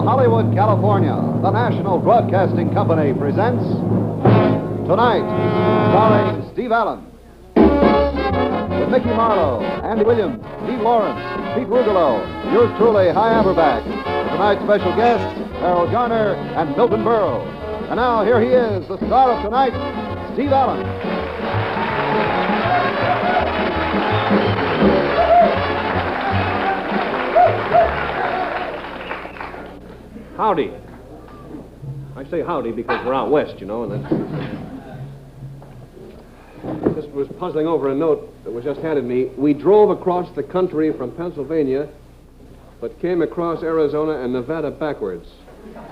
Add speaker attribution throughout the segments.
Speaker 1: Hollywood, California, the National Broadcasting Company presents Tonight, starring Steve Allen. With Mickey Marlowe, Andy Williams, Steve Lawrence, Pete Rugolo, yours truly, Hy Averback. Tonight's special guests, Erroll, Garner, and Milton Berle. And now, here he is, the star of tonight, Steve Allen.
Speaker 2: Howdy. I say howdy because we're out west, you know, and I just was puzzling over a note that was just handed me. We drove across the country from Pennsylvania, but came across Arizona and Nevada backwards. Yeah,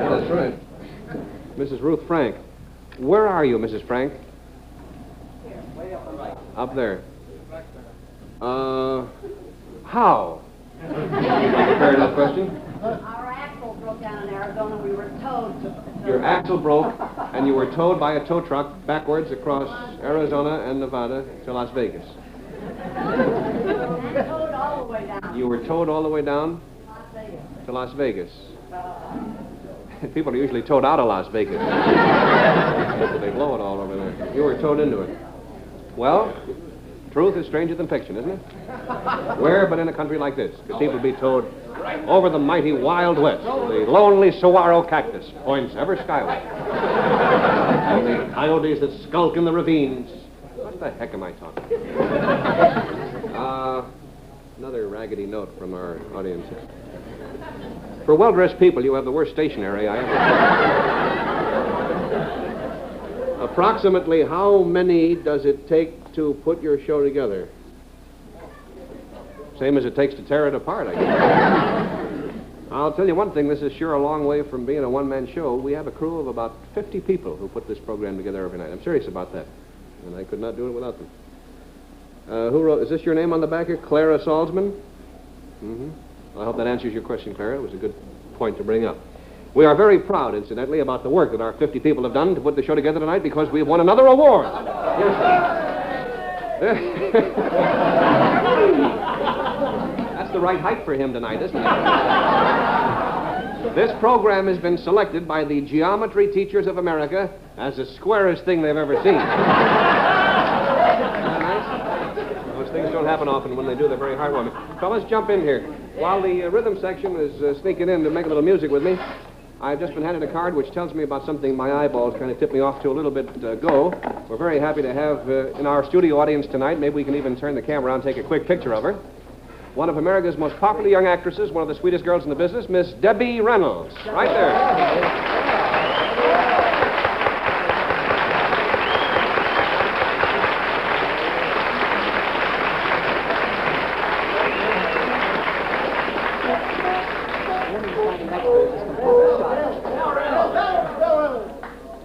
Speaker 2: that's right. Mrs. Ruth Frank. Where are you, Mrs. Frank?
Speaker 3: Here, way up on the right.
Speaker 2: Up there. How? Fair enough question.
Speaker 3: Our axle broke down in Arizona. We were towed.
Speaker 2: Your axle broke, and you were towed by a tow truck backwards across Arizona and Nevada to Las Vegas.
Speaker 3: And towed all the way down.
Speaker 2: You were towed all the way down
Speaker 3: Las Vegas.
Speaker 2: to Las Vegas. People are usually towed out of Las Vegas. They blow it all over there. You were towed into it. Well, truth is stranger than fiction, isn't it? Where but in a country like this could people be towed over the mighty Wild West? The lonely saguaro cactus points ever skyward. And the coyotes that skulk in the ravines. What the heck am I talking about? Another raggedy note from our audience. For well-dressed people, you have the worst stationery I ever... Approximately how many does it take to put your show together? Same as it takes to tear it apart, I guess. I'll tell you one thing, this is sure a long way from being a one-man show. We have a crew of about 50 people who put this program together every night. I'm serious about that. And I could not do it without them. Who wrote, is this your name on the back here? Clara Salzman? Mm-hmm. I hope that answers your question, Clara. It was a good point to bring up. We are very proud, incidentally, about the work that our 50 people have done to put the show together tonight because we've won another award. Yes. That's the right height for him tonight, isn't it? This program has been selected by the Geometry Teachers of America as the squarest thing they've ever seen. Isn't that nice? Those things don't happen often. When they do, they're very heartwarming. Fellas, jump in here. While the rhythm section is sneaking in to make a little music with me, I've just been handed a card which tells me about something my eyeballs kind of tipped me off to a little bit ago. We're very happy to have in our studio audience tonight, maybe we can even turn the camera on and take a quick picture of her, one of America's most popular young actresses, one of the sweetest girls in the business, Miss Debbie Reynolds. Right there.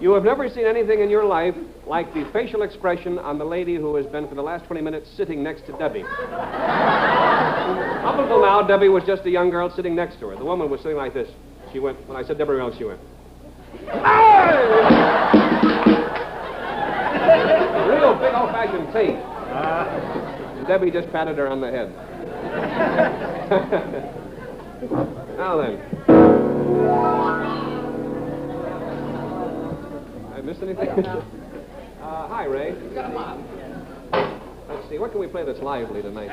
Speaker 2: You have never seen anything in your life like the facial expression on the lady who has been for the last 20 minutes sitting next to Debbie. Up until now, Debbie was just a young girl sitting next to her. The woman was sitting like this. She went, when I said Debbie Reynolds, she went, "Hey!" Real big old-fashioned tape. And Debbie just patted her on the head. Now then. Missed anything? Hi, Ray. Let's see, what can we play that's lively tonight?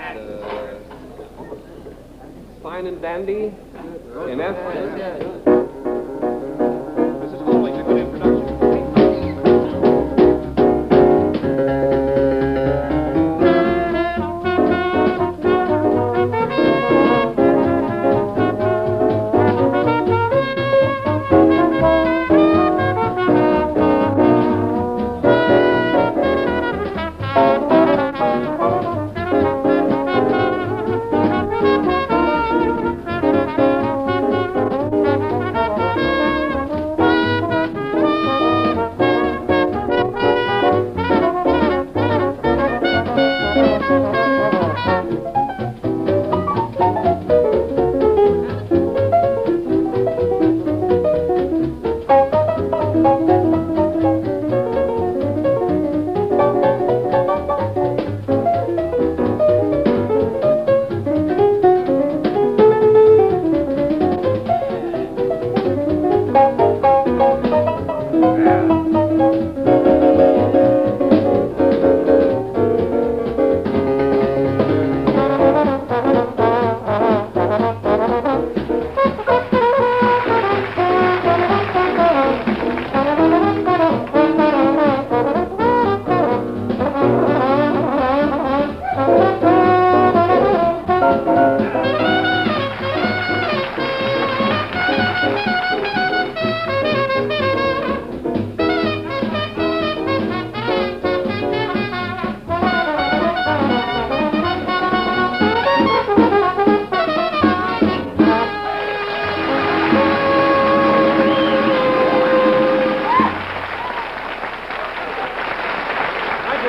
Speaker 2: Fine and Dandy? In F? This is always a good introduction.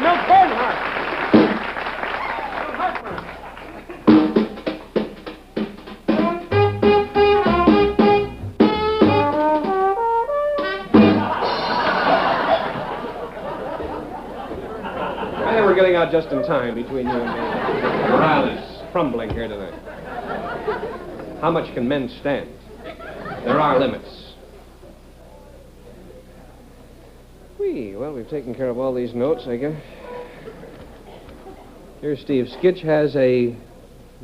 Speaker 2: Don't Bernhardt! I think we're getting out just in time between you and me. Morale is crumbling here tonight. How much can men stand? There are limits. Well, we've taken care of all these notes, I guess. Here, Steve. Skitch has a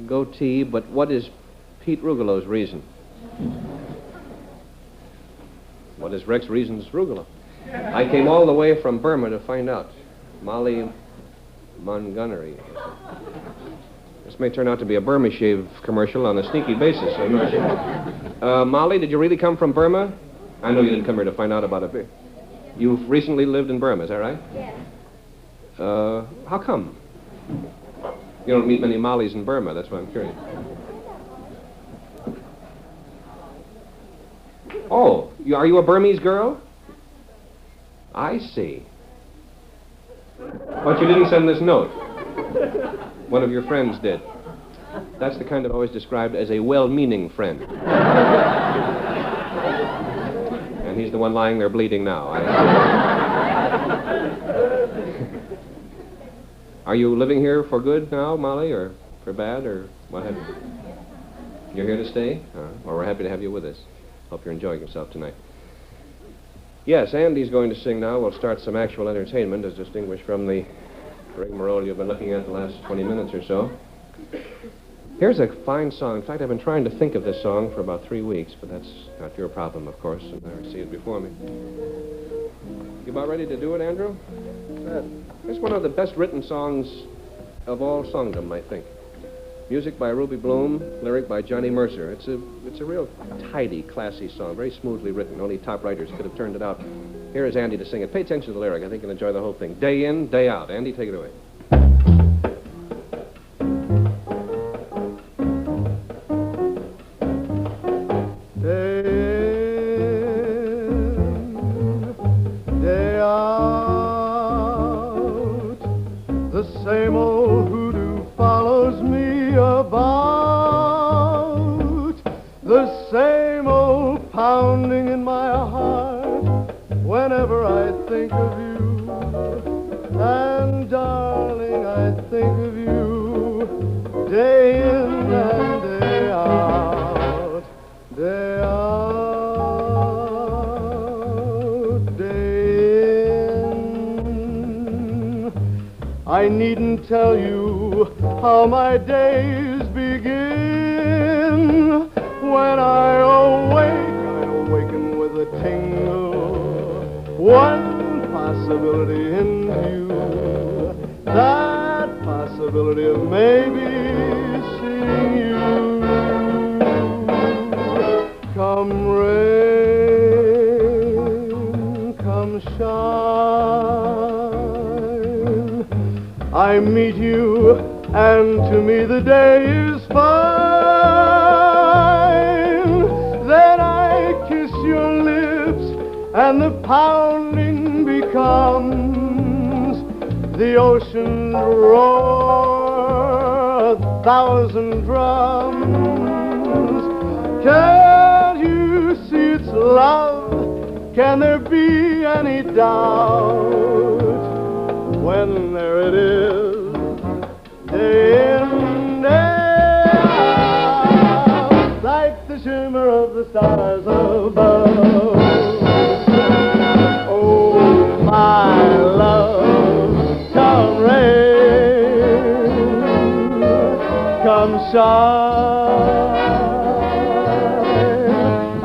Speaker 2: goatee, but what is Pete Rugelow's reason? What is Rex Reason's Rugelow? I came all the way from Burma to find out. Molly Montgomery. This may turn out to be a Burma shave commercial on a sneaky basis. I'm not sure. Molly, did you really come from Burma? I know you didn't come here to find out about it. You've recently lived in Burma, is that right?
Speaker 3: Yes.
Speaker 2: How come? You don't meet many Mollys in Burma, that's why I'm curious. Oh, are you a Burmese girl? I see. But you didn't send this note. One of your friends did. That's the kind of always described as a well-meaning friend. And he's the one lying there bleeding now. Are you living here for good now, Molly, or for bad, or what have you? You're here to stay? Well, we're happy to have you with us. Hope you're enjoying yourself tonight. Yes, Andy's going to sing now. We'll start some actual entertainment, as distinguished from the rigmarole you've been looking at the last 20 minutes or so. Here's a fine song. In fact, I've been trying to think of this song for about 3 weeks, but that's not your problem, of course, and I see it before me. You about ready to do it, Andrew? It's one of the best-written songs of all songdom, I think. Music by Ruby Bloom, lyric by Johnny Mercer. It's a real tidy, classy song, very smoothly written. Only top writers could have turned it out. Here is Andy to sing it. Pay attention to the lyric. I think you'll enjoy the whole thing. Day in, day out. Andy, take it away.
Speaker 4: I needn't tell you how my days begin. When I awaken with a tingle. One possibility in view, that possibility of maybe seeing you. Come rain, come shine, I meet you, and to me the day is fine. Then I kiss your lips, and the pounding becomes the ocean roar, 1,000 drums. Can't you see it's love? Can there be any doubt? When there it is, day in, day out, like the shimmer of the stars above. Oh, my love, come rain, come shine,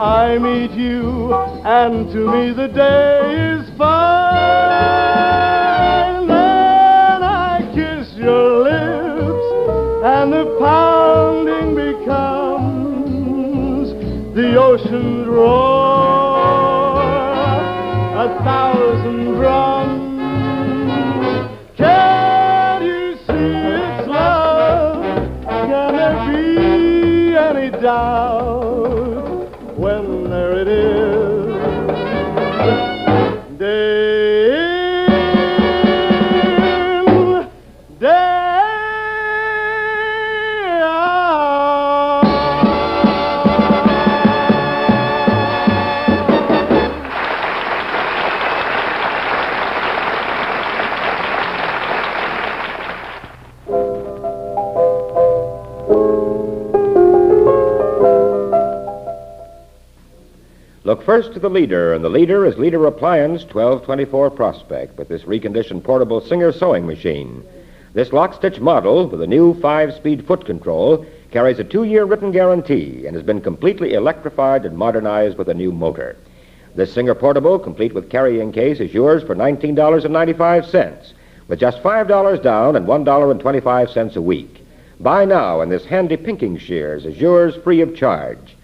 Speaker 4: I meet you, and to me the day is fine. Then I kiss your lips, and the pounding becomes the ocean's roar, 1,000 drums. Can't you see it's love? Can there be any doubt? When there it is, day in,
Speaker 5: Look first to the leader, and the leader is Leader Appliance 1224 Prospect with this reconditioned portable Singer sewing machine. This lock-stitch model with a new 5-speed foot control carries a 2-year written guarantee and has been completely electrified and modernized with a new motor. This Singer portable, complete with carrying case, is yours for $19.95 with just $5 down and $1.25 a week. Buy now, and this handy pinking shears is yours free of charge.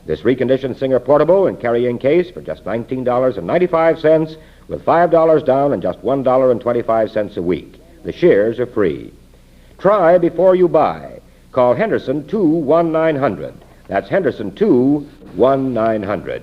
Speaker 5: This reconditioned Singer portable and carrying case for just $19.95 with $5 down and just $1.25 a week. The shears are free. Try before you buy. Call Henderson 2-1900. That's Henderson 2-1900.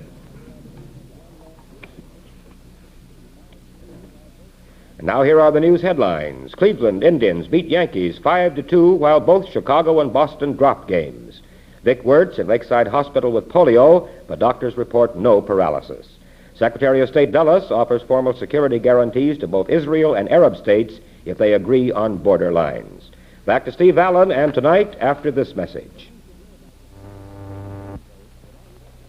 Speaker 5: And now here are the news headlines. Cleveland Indians beat Yankees 5-2 while both Chicago and Boston dropped games. Vic Wirtz in Lakeside Hospital with polio, but doctors report no paralysis. Secretary of State Dulles offers formal security guarantees to both Israel and Arab states if they agree on border lines. Back to Steve Allen, and tonight, after this message.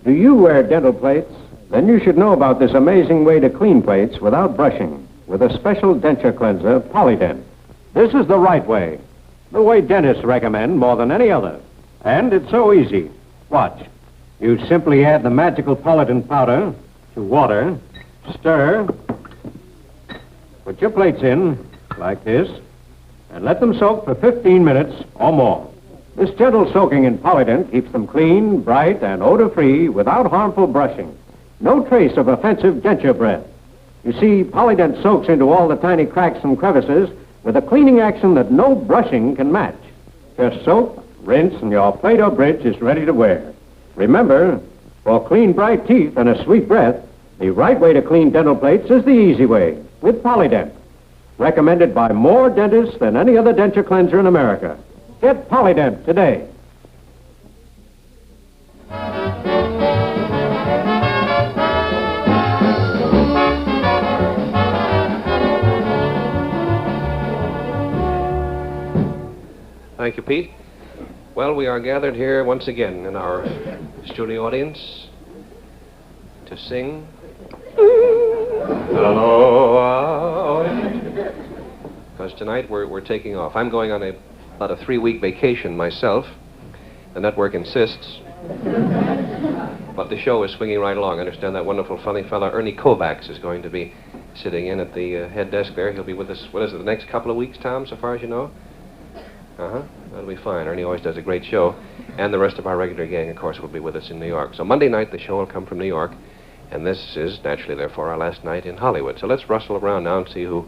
Speaker 6: Do you wear dental plates? Then you should know about this amazing way to clean plates without brushing, with a special denture cleanser, Polydent. This is the right way dentists recommend more than any other. And it's so easy. Watch. You simply add the magical Polydent powder to water, stir, put your plates in, like this, and let them soak for 15 minutes or more. This gentle soaking in Polydent keeps them clean, bright, and odor-free without harmful brushing. No trace of offensive denture breath. You see, Polydent soaks into all the tiny cracks and crevices with a cleaning action that no brushing can match. Just soak, rinse, and your plate or bridge is ready to wear. Remember, for clean, bright teeth and a sweet breath, the right way to clean dental plates is the easy way, with Polydent. Recommended by more dentists than any other denture cleanser in America. Get Polydent today.
Speaker 2: Thank you, Pete. Well, we are gathered here once again in our studio audience to sing Hello. Because tonight we're taking off. I'm going on about a 3-week vacation myself. The network insists. But the show is swinging right along. I understand that wonderful, funny fella Ernie Kovacs is going to be sitting in at the head desk there. He'll be with us, what is it, the next couple of weeks, Tom, so far as you know? Uh-huh. That'll be fine. Ernie always does a great show. And the rest of our regular gang, of course, will be with us in New York. So Monday night, the show will come from New York. And this is, naturally, therefore, our last night in Hollywood. So let's rustle around now and see who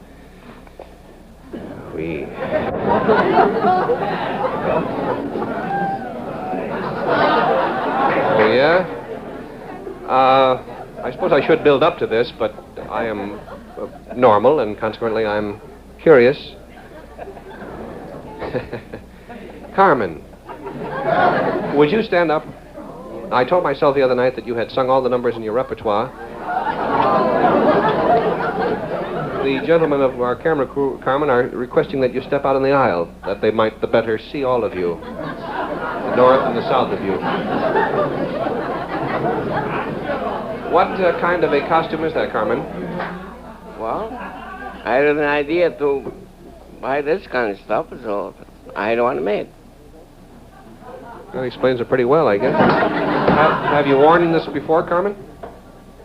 Speaker 2: we... Oh, yeah? I suppose I should build up to this, but I am normal, and consequently I'm curious. Carmen, would you stand up? I told myself the other night that you had sung all the numbers in your repertoire. The gentlemen of our camera crew, Carmen, are requesting that you step out in the aisle, that they might the better see all of you, the north and the south of you. What kind of a costume is that, Carmen?
Speaker 7: Well, I had an idea to buy this kind of stuff, so I don't want to make it.
Speaker 2: That explains it pretty well, I guess. Have you worn this before, Carmen?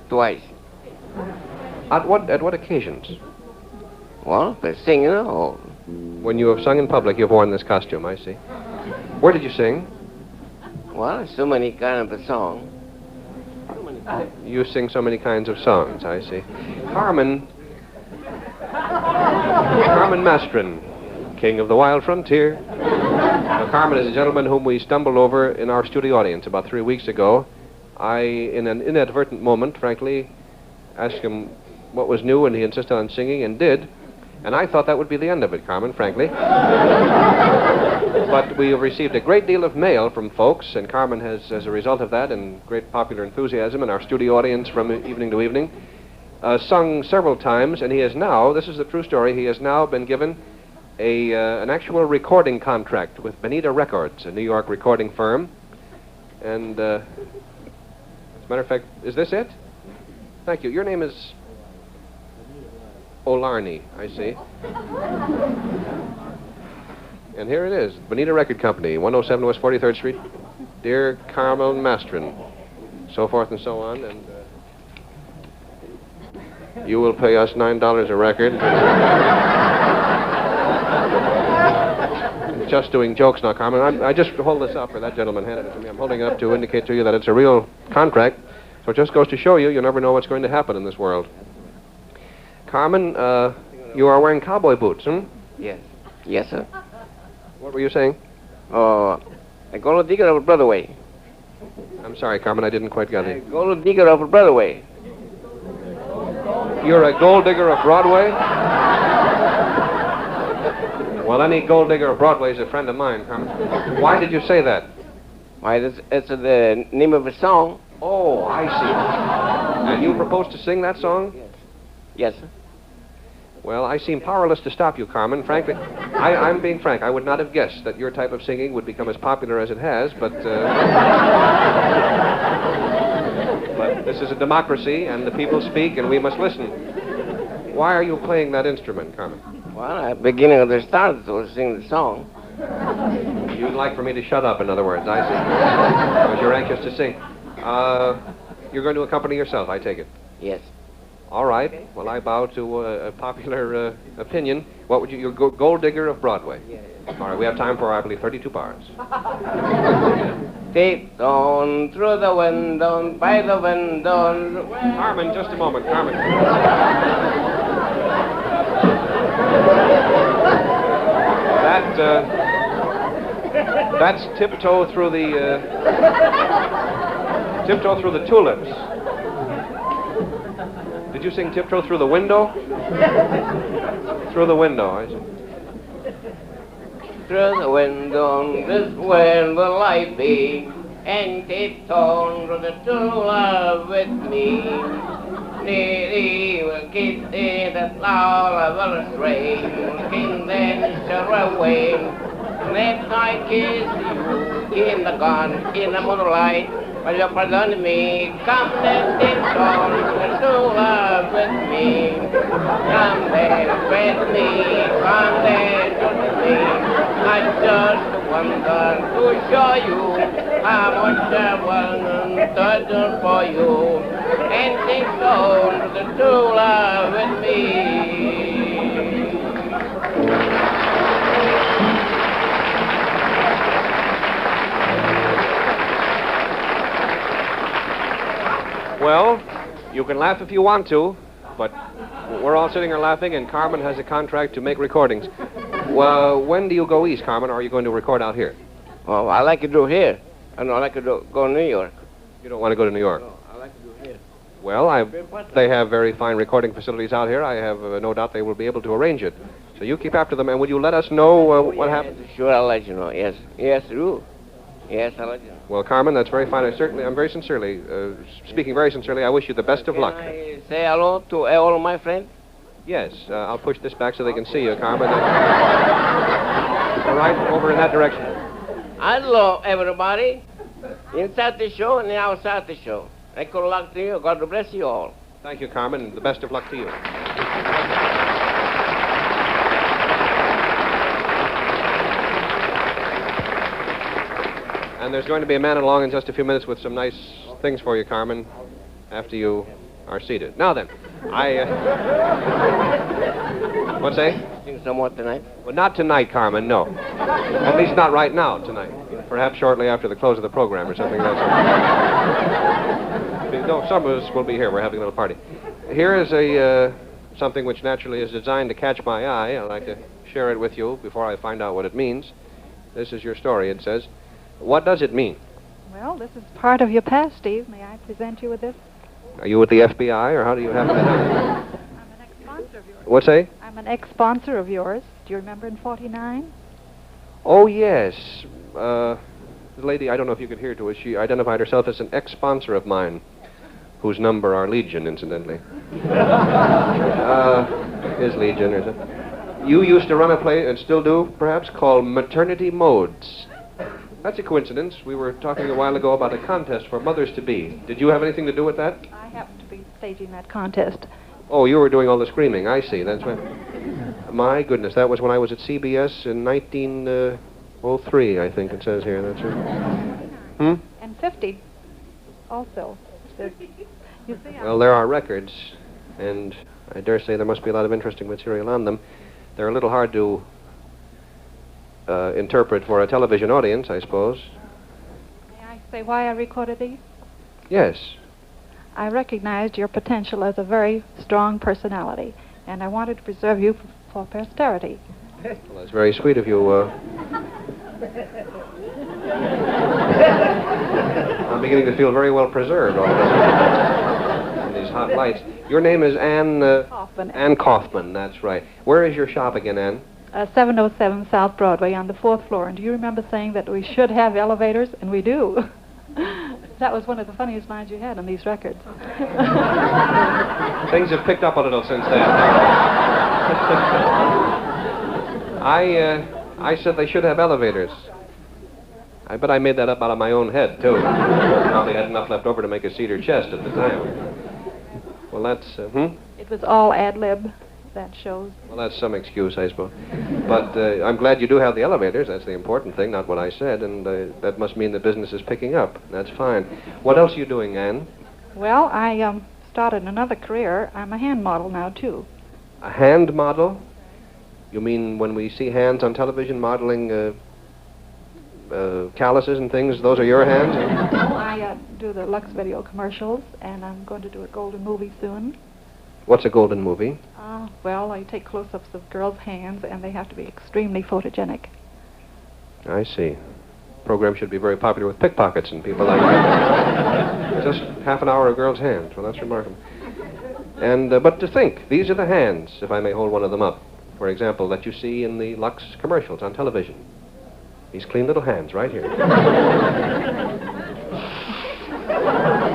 Speaker 7: Twice.
Speaker 2: At what occasions?
Speaker 7: Well, for singing or...
Speaker 2: When you have sung in public, you've worn this costume, I see. Where did you sing?
Speaker 7: Well, so many kind of a song.
Speaker 2: You sing so many kinds of songs, I see. Carmen Mastrin, King of the Wild Frontier. Now, Carmen is a gentleman whom we stumbled over in our studio audience about 3 weeks ago. I, in an inadvertent moment, frankly, asked him what was new, and he insisted on singing, and did. And I thought that would be the end of it, Carmen, frankly. But we have received a great deal of mail from folks, and Carmen has, as a result of that, and great popular enthusiasm in our studio audience from evening to evening, sung several times, and he has now, this is the true story, he has now been given an actual recording contract with Bonita Records, a New York recording firm. And, as a matter of fact, is this it? Thank you. Your name is O'Larney, I see. And here it is, Bonita Record Company, 107 West 43rd Street. Dear Carmel Mastrin, so forth and so on, and you will pay us $9 a record. Just doing jokes now, Carmen. I just hold this up, or that gentleman handed it to me. I'm holding it up to indicate to you that it's a real contract. So it just goes to show you, you never know what's going to happen in this world. Carmen, you are wearing cowboy boots,
Speaker 7: Yes. Yes, sir.
Speaker 2: What were you saying?
Speaker 7: I go to digger of Broadway.
Speaker 2: I'm sorry, Carmen, I didn't quite get
Speaker 7: I
Speaker 2: it.
Speaker 7: go to digger of Broadway.
Speaker 2: You're a gold digger of Broadway? Well, any gold digger of Broadway is a friend of mine, Carmen. Why did you say that?
Speaker 7: Why, it's the name of a song.
Speaker 2: Oh, I see. And you proposed to sing that song?
Speaker 7: Yes, sir.
Speaker 2: Well, I seem powerless to stop you, Carmen. Frankly, I'm being frank. I would not have guessed that your type of singing would become as popular as it has, but this is a democracy, and the people speak, and we must listen. Why are you playing that instrument, Carmen?
Speaker 7: Well, at the beginning of the start to sing the song.
Speaker 2: You'd like for me to shut up, in other words, I see. Because you're anxious to sing. You're going to accompany yourself, I take it?
Speaker 7: Yes.
Speaker 2: All right. Well, I bow to a popular opinion. What would you... You're gold digger of Broadway.
Speaker 7: Yes.
Speaker 2: All right, we have time for, I believe, 32 bars.
Speaker 7: Deep down through the window, by the window.
Speaker 2: Carmen, just a moment, Carmen. That's Tiptoe Through the... Tiptoe Through the Tulips. Did you sing Tiptoe Through the Window? Through the window, I see.
Speaker 7: Through the window, this way will I be, and tiptoe through the tulip with me. Nearly will get in the flower will stray, looking then shall away. Let I kiss you in the garden, in the moonlight. Will you pardon me? Come then, tiptoe through the tulip with me. Come then with me, come then with me. I just wonder to show you how much I want to do for you. And tiptoe through the tulip with me.
Speaker 2: Well, you can laugh if you want to, but we're all sitting here laughing, and Carmen has a contract to make recordings. Well, when do you go east, Carmen, or are you going to record out here?
Speaker 7: Oh, I like to do here. I don't like to go to New York.
Speaker 2: You don't want to go to New York?
Speaker 7: No, I like to do here.
Speaker 2: Well, they have very fine recording facilities out here. I have no doubt they will be able to arrange it. So you keep after them, and will you let us know what happens?
Speaker 7: Sure, I'll let you know. Yes. Yes, do. Yes, I'll let you know.
Speaker 2: Well, Carmen, that's very fine. I'm very sincerely, speaking very sincerely, I wish you the best of luck.
Speaker 7: Can I say hello to all my friends?
Speaker 2: Yes, I'll push this back so they can see you, Carmen. All right, over in that direction.
Speaker 7: Hello, everybody. Inside the show and outside the show. Good luck to you. God bless you all.
Speaker 2: Thank you, Carmen, and the best of luck to you. And there's going to be a man along in just a few minutes with some nice things for you, Carmen, after you are seated. Now then, What's that?
Speaker 7: Sing some more tonight?
Speaker 2: Well, not tonight, Carmen, no. At least not right now, tonight. Perhaps shortly after the close of the program or something. No, some of us will be here. We're having a little party. Here is something which naturally is designed to catch my eye. I'd like to share it with you before I find out what it means. This is your story, it says. What does it mean?
Speaker 8: Well, this is part of your past, Steve. May I present you with this?
Speaker 2: Are you with the FBI, or how do you happen to have it?
Speaker 8: I'm an ex-sponsor of yours.
Speaker 2: What's that?
Speaker 8: I'm an ex-sponsor of yours. Do you remember in '49?
Speaker 2: Oh, yes. The lady, I don't know if you could hear to it, she identified herself as an ex-sponsor of mine, whose number are Legion, incidentally. Is Legion, or something. You used to run a play, and still do, perhaps, called Maternity Modes. That's a coincidence. We were talking a while ago about a contest for mothers-to-be. Did you have anything to do with that?
Speaker 8: I happened to be staging that contest.
Speaker 2: Oh, you were doing all the screaming. I see. That's right. My goodness, that was when I was at CBS in 1903, I think it says here. That's right.
Speaker 8: And 50 also. You see,
Speaker 2: Well, there are records, and I dare say there must be a lot of interesting material on them. They're a little hard to interpret for a television audience, I suppose.
Speaker 8: May I say why I recorded these?
Speaker 2: Yes.
Speaker 8: I recognized your potential as a very strong personality, and I wanted to preserve you for posterity.
Speaker 2: Well, that's very sweet of you. I'm beginning to feel very well preserved all of this. In these hot lights. Your name is Ann...
Speaker 8: Kaufman.
Speaker 2: Ann Kaufman, that's right. Where is your shop again, Ann?
Speaker 8: 707 South Broadway on the 4th floor. And do you remember saying that we should have elevators? And we do. That was one of the funniest lines you had on these records.
Speaker 2: Things have picked up a little since then. I said they should have elevators. I bet I made that up out of my own head, too. Probably had enough left over to make a cedar chest at the time. Well, that's,
Speaker 8: It was all ad lib, that shows.
Speaker 2: Well, that's some excuse, I suppose. But I'm glad you do have the elevators. That's the important thing, not what I said. And that must mean the business is picking up. That's fine. What else are you doing, Ann?
Speaker 8: Well, I started another career. I'm a hand model now, too.
Speaker 2: A hand model? You mean when we see hands on television modeling calluses and things, those are your hands?
Speaker 8: I do the Lux Video commercials, and I'm going to do a golden movie soon.
Speaker 2: What's a golden movie?
Speaker 8: Well, I take close-ups of girls' hands, and they have to be extremely photogenic.
Speaker 2: I see. Program should be very popular with pickpockets and people like that. Just half an hour of girls' hands. Well, that's remarkable. And but to think, these are the hands, if I may hold one of them up, for example, that you see in the Lux commercials on television. These clean little hands right here.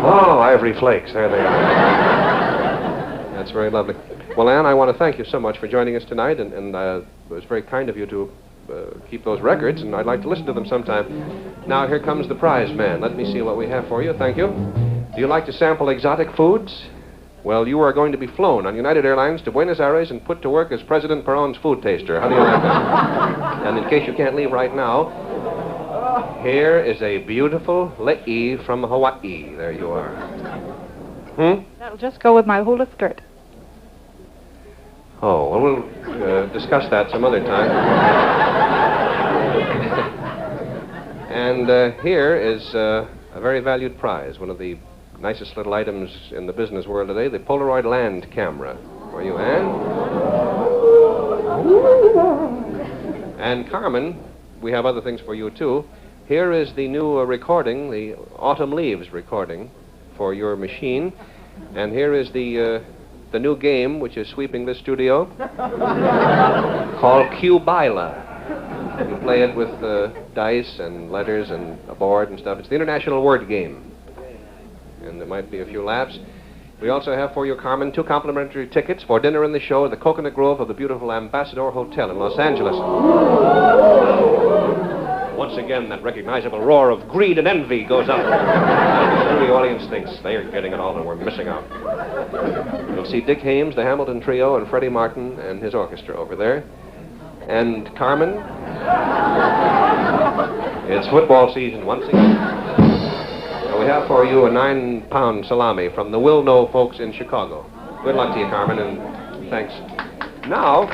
Speaker 2: Oh, ivory flakes. There they are. That's very lovely. Well, Ann, I want to thank you so much for joining us tonight, and it was very kind of you to keep those records, and I'd like to listen to them sometime. Now, here comes the prize man. Let me see what we have for you. Thank you. Do you like to sample exotic foods? Well, you are going to be flown on United Airlines to Buenos Aires and put to work as President Perón's food taster. How do you like that? And in case you can't leave right now, here is a beautiful le'i from Hawaii. There you are.
Speaker 8: That'll just go with my hula skirt.
Speaker 2: Oh, well, we'll discuss that some other time. And here is a very valued prize, one of the nicest little items in the business world today, the Polaroid land camera. For you, Ann? And Carmen, we have other things for you, too. Here is the new recording, the Autumn Leaves recording for your machine. And here is the new game, which is sweeping this studio, called Cubila. You play it with dice and letters and a board and stuff. It's the international word game. And there might be a few laughs. We also have for you, Carmen, 2 complimentary tickets for dinner in the show at the Coconut Grove of the beautiful Ambassador Hotel in Los Angeles. Once again, that recognizable roar of greed and envy goes up. The audience thinks they're getting it all and we're missing out. You'll see Dick Haymes, the Hamilton Trio, and Freddie Martin and his orchestra over there. And Carmen, it's football season once again. We have for you a 9-pound salami from the Will Know folks in Chicago. Good luck to you, Carmen, and thanks. Now,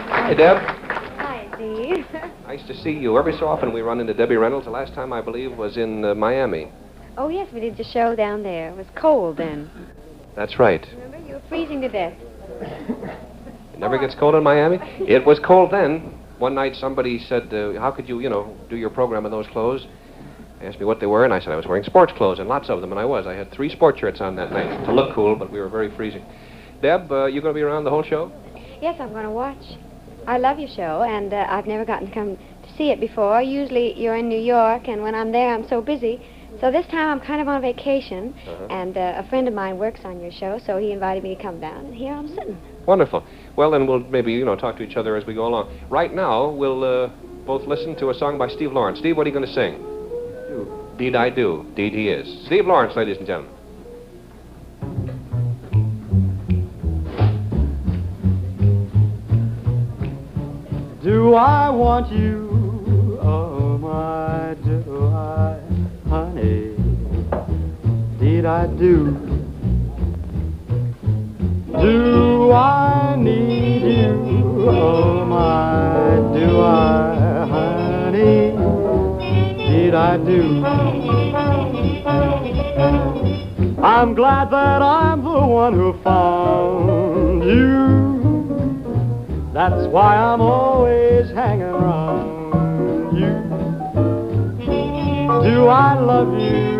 Speaker 2: hi, Deb.
Speaker 9: Hi, Steve.
Speaker 2: Nice to see you. Every so often we run into Debbie Reynolds. The last time, I believe, was in Miami.
Speaker 9: Oh, yes, we did the show down there. It was cold then.
Speaker 2: That's right.
Speaker 9: Remember? You were freezing to death.
Speaker 2: It never gets cold in Miami. It was cold then. One night somebody said, how could you, do your program in those clothes? They asked me what they were, and I said I was wearing sports clothes, and lots of them, and I was. I had 3 sport shirts on that night to look cool, but we were very freezing. Deb, you going to be around the whole show?
Speaker 9: Yes, I'm going to watch. I love your show, and I've never gotten to come to see it before. Usually you're in New York, and when I'm there, I'm so busy. So this time I'm kind of on vacation, and a friend of mine works on your show, so he invited me to come down, and here I'm sitting.
Speaker 2: Wonderful. Well, then we'll maybe, talk to each other as we go along. Right now, we'll both listen to a song by Steve Lawrence. Steve, what are you going to sing? Deed I do. Deed he is. Steve Lawrence, ladies and gentlemen.
Speaker 4: Do I want you? Oh, my, do I, honey? Deed I do. Do I need you? Oh, my, do I, honey? Deed I do. I'm glad that I'm the one who found you. That's why I'm always hanging around you. Do I love you?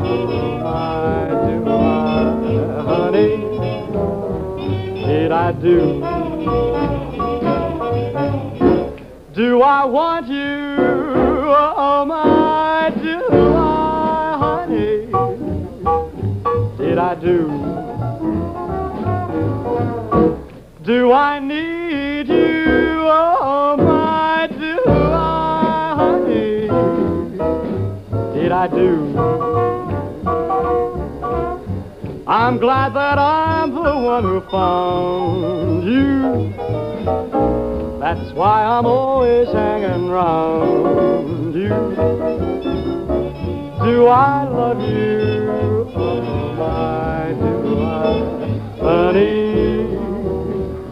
Speaker 4: Oh, my, do I, honey? Did I do? Do I want you? Oh, my, do I, honey? Did I do? Do I need you? Oh, my, do I, honey? Did I do? I'm glad that I'm the one who found you. That's why I'm always hanging round you. Do I love you? Oh, my, do I, honey?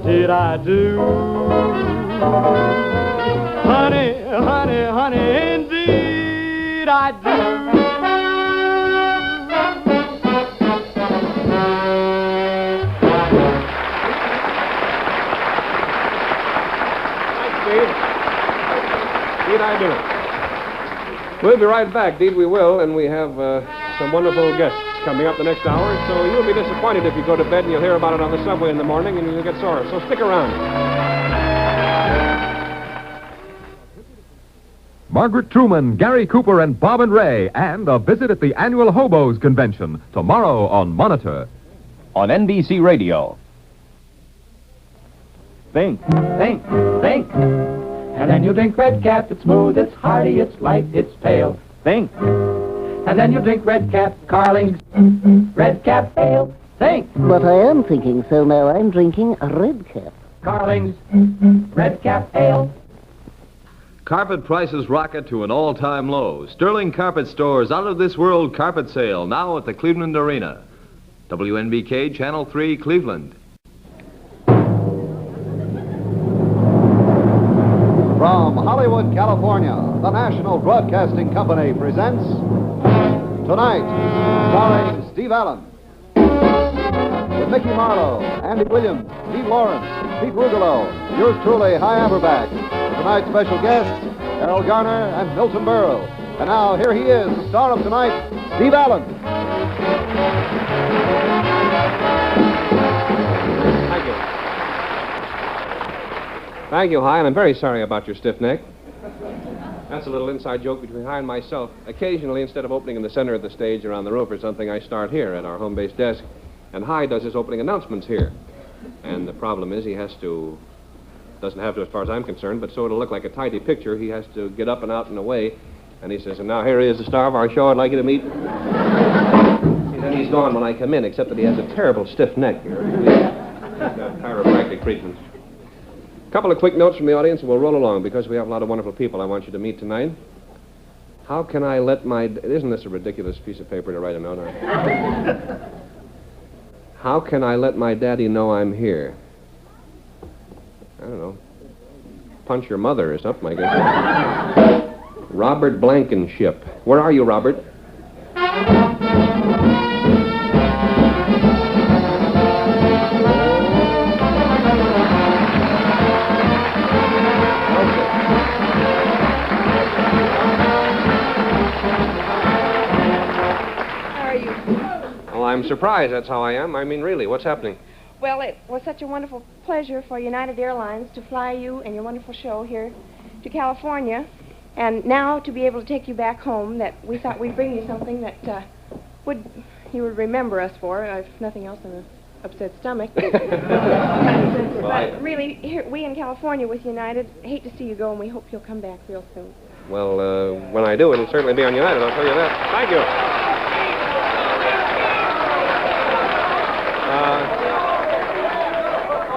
Speaker 4: Did I do? Honey, honey, honey, indeed I do.
Speaker 2: Deed I do. We'll be right back, Deed we will, and we have some wonderful guests coming up the next hour, so you'll be disappointed if you go to bed and you'll hear about it on the subway in the morning and you'll get sore. So stick around.
Speaker 10: Margaret Truman, Gary Cooper, and Bob and Ray, and a visit at the annual Hobos Convention, tomorrow on Monitor.
Speaker 11: On NBC Radio.
Speaker 12: Think, think, think. And then you drink Red Cap. It's smooth, it's hearty, it's light, it's pale. Think. And then you drink Red Cap, Carling's Red Cap Ale. Think.
Speaker 13: But I am thinking, so now I'm drinking a Red Cap.
Speaker 12: Carling's Red Cap Ale.
Speaker 14: Carpet prices rocket to an all-time low. Sterling Carpet Store's out-of-this-world carpet sale now at the Cleveland Arena. WNBK-Channel 3, Cleveland.
Speaker 1: From Hollywood, California, the National Broadcasting Company presents Tonight, starring Steve Allen, with Mickey Marlowe, Andy Williams, Steve Lawrence, Pete Rugolo, yours truly, Hy Averback. Tonight's special guests, Erroll Garner and Milton Berle. And now, here he is, the star of tonight, Steve Allen.
Speaker 2: Thank you. Thank you, Hy, and I'm very sorry about your stiff neck. That's a little inside joke between Hy and myself. Occasionally, instead of opening in the center of the stage or on the roof or something, I start here at our home base desk. And Hy does his opening announcements here. And the problem is he doesn't have to as far as I'm concerned, but so it'll look like a tidy picture, he has to get up and out and away. And he says, and now here he is, the star of our show. I'd like you to meet. And then he's gone when I come in, except that he has a terrible stiff neck here. He's got chiropractic treatments. A couple of quick notes from the audience, and we'll roll along, because we have a lot of wonderful people I want you to meet tonight. How can I let my... Isn't this a ridiculous piece of paper to write a note on? How can I let my daddy know I'm here? I don't know. Punch your mother or something, I guess. Robert Blankenship. Where are you, Robert? I'm surprised that's how I am. I mean, really, what's happening?
Speaker 15: Well, it was such a wonderful pleasure for United Airlines to fly you and your wonderful show here to California, and now to be able to take you back home, that we thought we'd bring you something that you would remember us for, if nothing else than an upset stomach. But really, here, we in California with United hate to see you go, and we hope you'll come back real soon.
Speaker 2: Well, when I do, it'll certainly be on United, I'll tell you that. Thank you.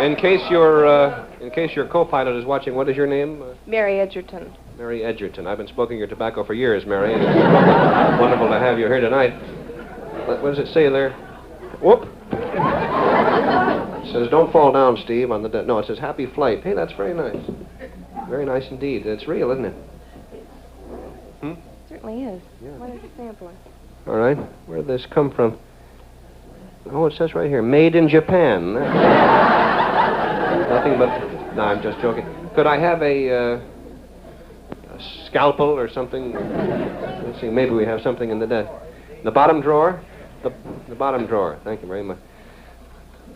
Speaker 2: In case your co-pilot is watching, what is your name?
Speaker 15: Mary Edgerton.
Speaker 2: Mary Edgerton. I've been smoking your tobacco for years, Mary. It's wonderful to have you here tonight. What does it say there? Whoop. It says, don't fall down, Steve, on the... No, it says, happy flight. Hey, that's very nice. Very nice indeed. It's real, isn't it?
Speaker 15: It certainly is.
Speaker 2: Yeah.
Speaker 15: What is it sampling?
Speaker 2: All right. Where did this come from? Oh, it says right here, made in Japan. Nothing but... No, I'm just joking. Could I have a scalpel or something? Let's see, maybe we have something in the desk. The bottom drawer? The bottom drawer. Thank you very much.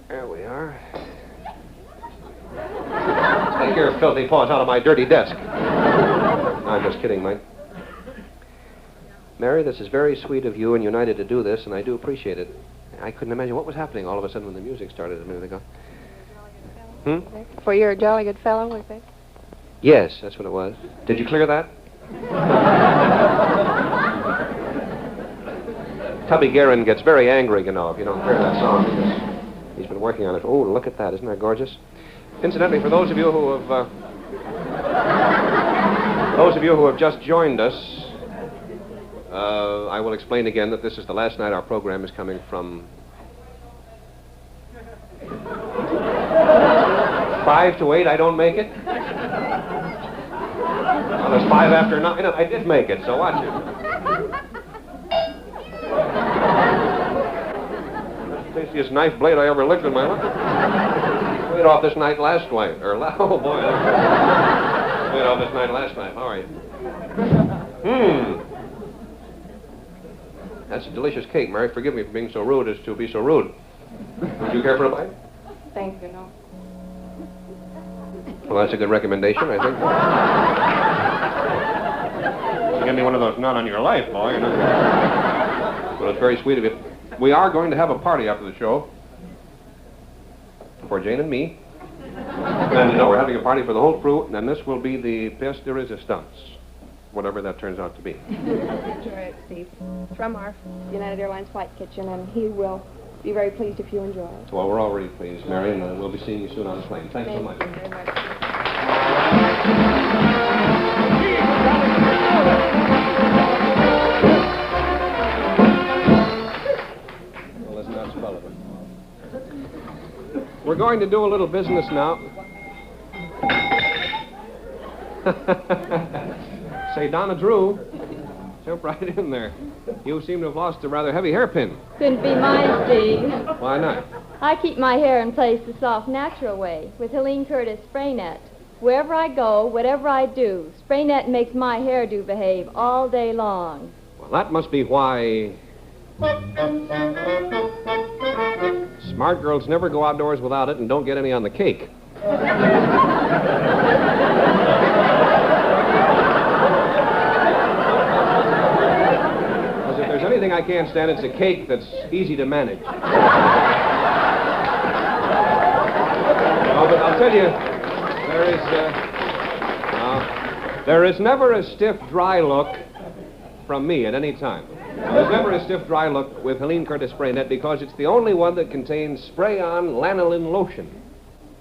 Speaker 2: There we are. Take your filthy paws out of my dirty desk. No, I'm just kidding, Mike. Mary, this is very sweet of you and United to do this, and I do appreciate it. I couldn't imagine what was happening all of a sudden when the music started a minute ago.
Speaker 15: For your jolly good fellow, was it?
Speaker 2: Yes, that's what it was. Did you clear that? Tubby Guerin gets very angry, you know, if you don't clear that song, because he's been working on it. Oh, look at that. Isn't that gorgeous? Incidentally, for those of you who have just joined us, I will explain again that this is the last night our program is coming from 5 to 8. I don't make it. Well, it's 5 after 9. I did make it, so watch it. That's the tastiest knife blade I ever licked in my life. Played off this night last night. Oh, boy. Played off this night last night. How are you? That's a delicious cake, Mary. Forgive me for being so rude as to be so rude. Would you care for a bite?
Speaker 15: Thank you, no.
Speaker 2: Well, that's a good recommendation, I think. Give me one of those, not on your life, boy. Well, it's very sweet of you. We are going to have a party after the show for Jane and me. And no, we're having a party for the whole crew, and this will be the pièce de résistance, whatever that turns out to be.
Speaker 15: Enjoy it, Steve. It's from our United Airlines flight kitchen, and he will be very pleased if you enjoy it.
Speaker 2: Well, we're already pleased, Mary, and we'll be seeing you soon on the plane. Thanks so much.
Speaker 15: Thank you very much.
Speaker 2: Well, isn't that swell of it? We're going to do a little business now. Say, Donna Drew, jump right in there. You seem to have lost a rather heavy hairpin.
Speaker 16: Couldn't be mine, Steve.
Speaker 2: Why not?
Speaker 16: I keep my hair in place the soft, natural way with Helene Curtis spray net. Wherever I go, whatever I do, spray net makes my hairdo behave all day long.
Speaker 2: Well, that must be why smart girls never go outdoors without it and don't get any on the cake. Because if there's anything I can't stand, it's a cake that's easy to manage. Oh, but I'll tell you, there is never a stiff, dry look from me at any time. There's never a stiff, dry look with Helene Curtis Spray Net because it's the only one that contains spray-on lanolin lotion.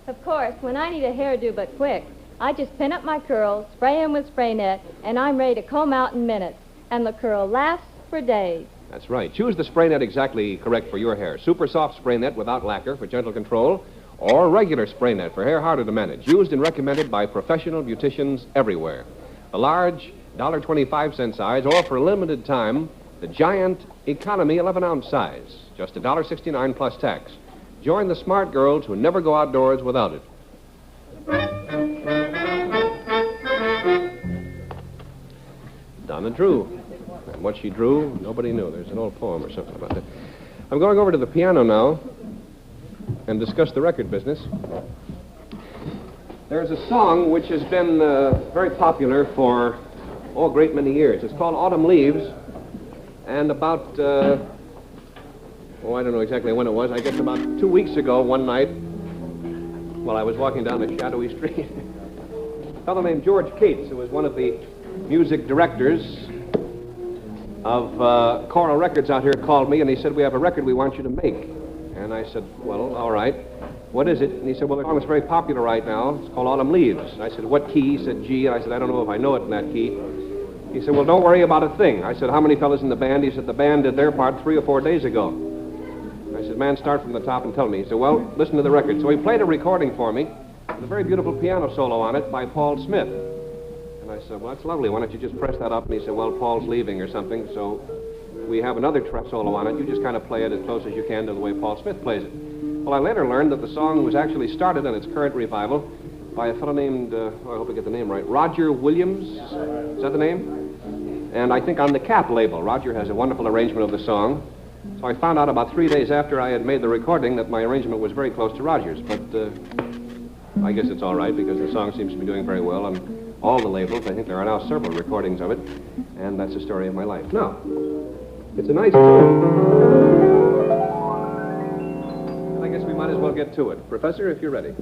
Speaker 16: Of course, when I need a hairdo but quick, I just pin up my curls, spray them with spray net, and I'm ready to comb out in minutes. And the curl lasts for days.
Speaker 2: That's right. Choose the spray net exactly correct for your hair. Super soft spray net without lacquer for gentle control, or regular spray net for hair harder to manage. Used and recommended by professional beauticians everywhere. The large $1.25 size, or for a limited time, the giant economy 11-ounce size. Just $1.69 plus tax. Join the smart girls who never go outdoors without it. Donna Drew. And what she drew, nobody knew. There's an old poem or something about that. I'm going over to the piano now and discuss the record business. There's a song which has been very popular for, a great many years. It's called Autumn Leaves. And about, I don't know exactly when it was. I guess about 2 weeks ago, one night, while I was walking down a shadowy street, a fellow named George Cates, who was one of the music directors of Choral Records out here called me, and he said, we have a record we want you to make. And I said, well, all right. What is it? And he said, well, the song is very popular right now. It's called Autumn Leaves. And I said, what key? He said, G. And I said, I don't know if I know it in that key. He said, well, don't worry about a thing. I said, how many fellas in the band? He said, the band did their part 3 or 4 days ago. I said, man, start from the top and tell me. He said, well, listen to the record. So he played a recording for me with a very beautiful piano solo on it by Paul Smith. And I said, well, that's lovely. Why don't you just press that up? And he said, well, Paul's leaving or something, so we have another track solo on it. You just kind of play it as close as you can to the way Paul Smith plays it. Well, I later learned that the song was actually started in its current revival by a fellow named, I hope I get the name right, Roger Williams. Is that the name? And I think on the Cap label. Roger has a wonderful arrangement of the song. So I found out about 3 days after I had made the recording that my arrangement was very close to Roger's. But I guess it's all right because the song seems to be doing very well on all the labels. I think there are now several recordings of it. And that's the story of my life. Now, it's a nice tune. And I guess we might as well get to it. Professor, if you're ready.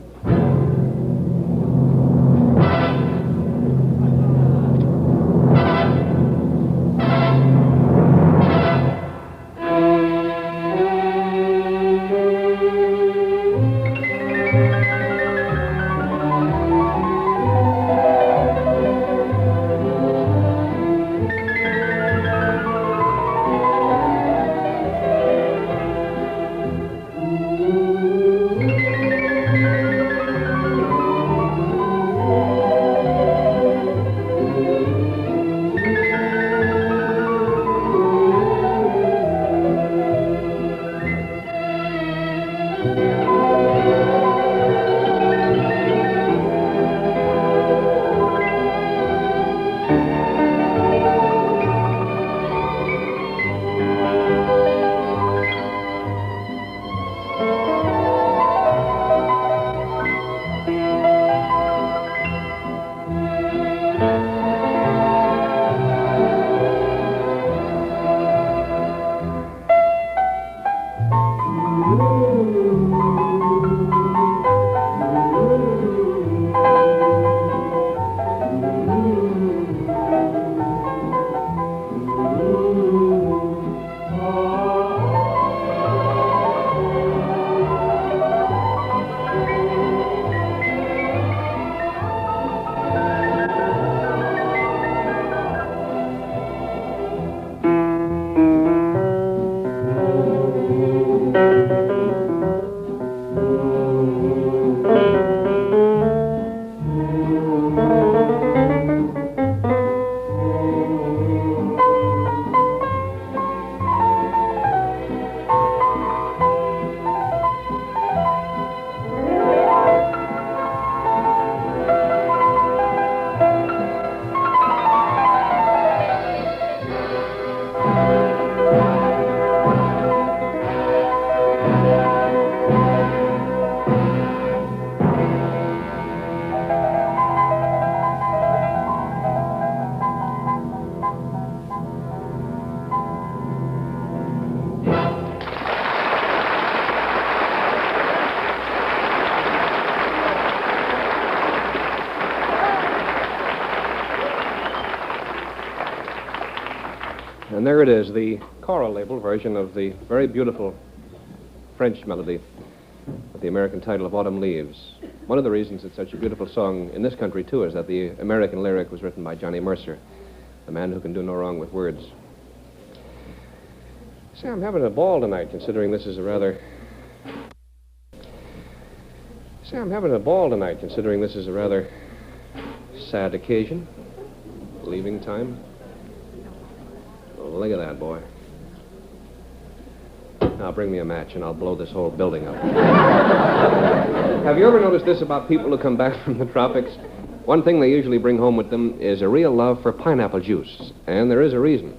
Speaker 2: And there it is, the choral label version of the very beautiful French melody with the American title of Autumn Leaves. One of the reasons it's such a beautiful song in this country, too, is that the American lyric was written by Johnny Mercer, the man who can do no wrong with words. Say, I'm having a ball tonight, considering this is a rather... sad occasion. Leaving time. Oh, look at that, boy. Now bring me a match and I'll blow this whole building up. Have you ever noticed this about people who come back from the tropics? One thing they usually bring home with them is a real love for pineapple juice. And there is a reason.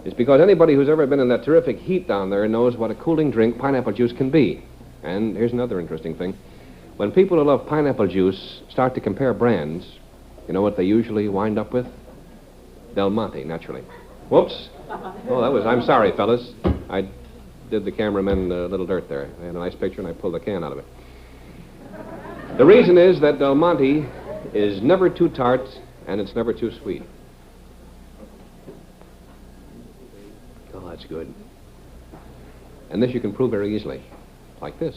Speaker 2: It's because anybody who's ever been in that terrific heat down there knows what a cooling drink pineapple juice can be. And here's another interesting thing. When people who love pineapple juice start to compare brands, you know what they usually wind up with? Del Monte, naturally. Whoops. Oh, I'm sorry, fellas. I did the cameraman a little dirt there. I had a nice picture and I pulled the can out of it. The reason is that Del Monte is never too tart and it's never too sweet. that's good. And this you can prove very easily, like this.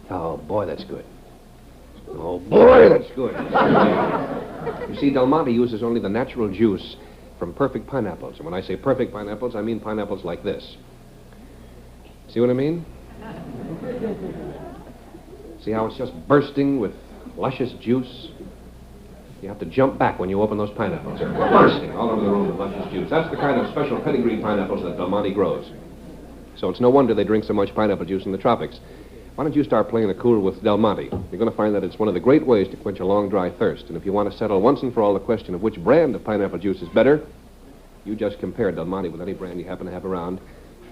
Speaker 2: Oh, boy, that's good. Oh, boy, that's good. You see, Del Monte uses only the natural juice from perfect pineapples. And when I say perfect pineapples, I mean pineapples like this. See what I mean? See how it's just bursting with luscious juice? You have to jump back when you open those pineapples. They're bursting all over the room with luscious juice. That's the kind of special pedigree pineapples that Del Monte grows. So it's no wonder they drink so much pineapple juice in the tropics. Why don't you start playing the cool with Del Monte? You're going to find that it's one of the great ways to quench a long, dry thirst. And if you want to settle once and for all the question of which brand of pineapple juice is better, you just compare Del Monte with any brand you happen to have around.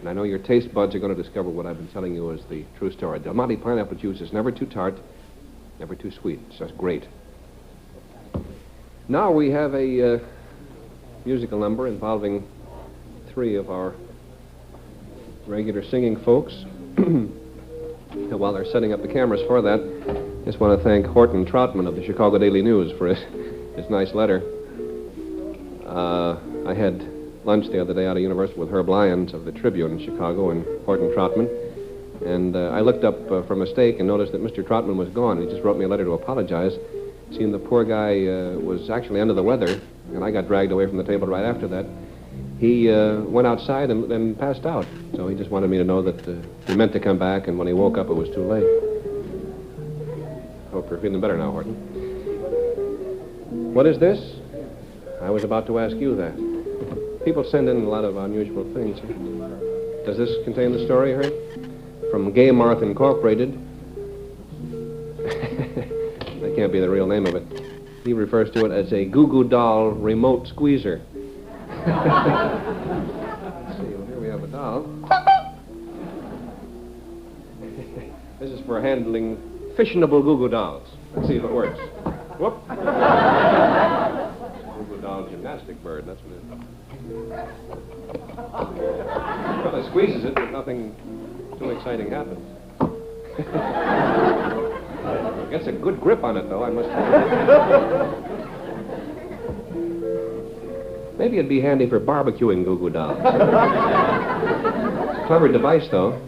Speaker 2: And I know your taste buds are going to discover what I've been telling you is the true story. Del Monte pineapple juice is never too tart, never too sweet. It's just great. Now we have a musical number involving three of our regular singing folks. And while they're setting up the cameras for that, I just want to thank Horton Troutman of the Chicago Daily News for his nice letter. I had lunch the other day out of University with Herb Lyons of the Tribune in Chicago and Horton Troutman. And I looked up for mistake and noticed that Mr. Troutman was gone. He just wrote me a letter to apologize. Seemed the poor guy was actually under the weather, and I got dragged away from the table right after that. He went outside and then passed out. So he just wanted me to know that he meant to come back, and when he woke up, it was too late. Hope you're feeling better now, Horton. What is this? I was about to ask you that. People send in a lot of unusual things. Does this contain the story you heard? From Gay Marth Incorporated. That can't be the real name of it. He refers to it as a Goo Goo Doll remote squeezer. Let's see, well, here we have a doll. This is for handling fissionable Goo Goo Dolls. Let's see if it works. Whoop. Goo Goo Doll gymnastic bird, that's what it is. Well, it squeezes it, but nothing too exciting happens. Gets a good grip on it, though, I must say. Maybe it'd be handy for barbecuing Goo Goo Dolls. Clever device, though.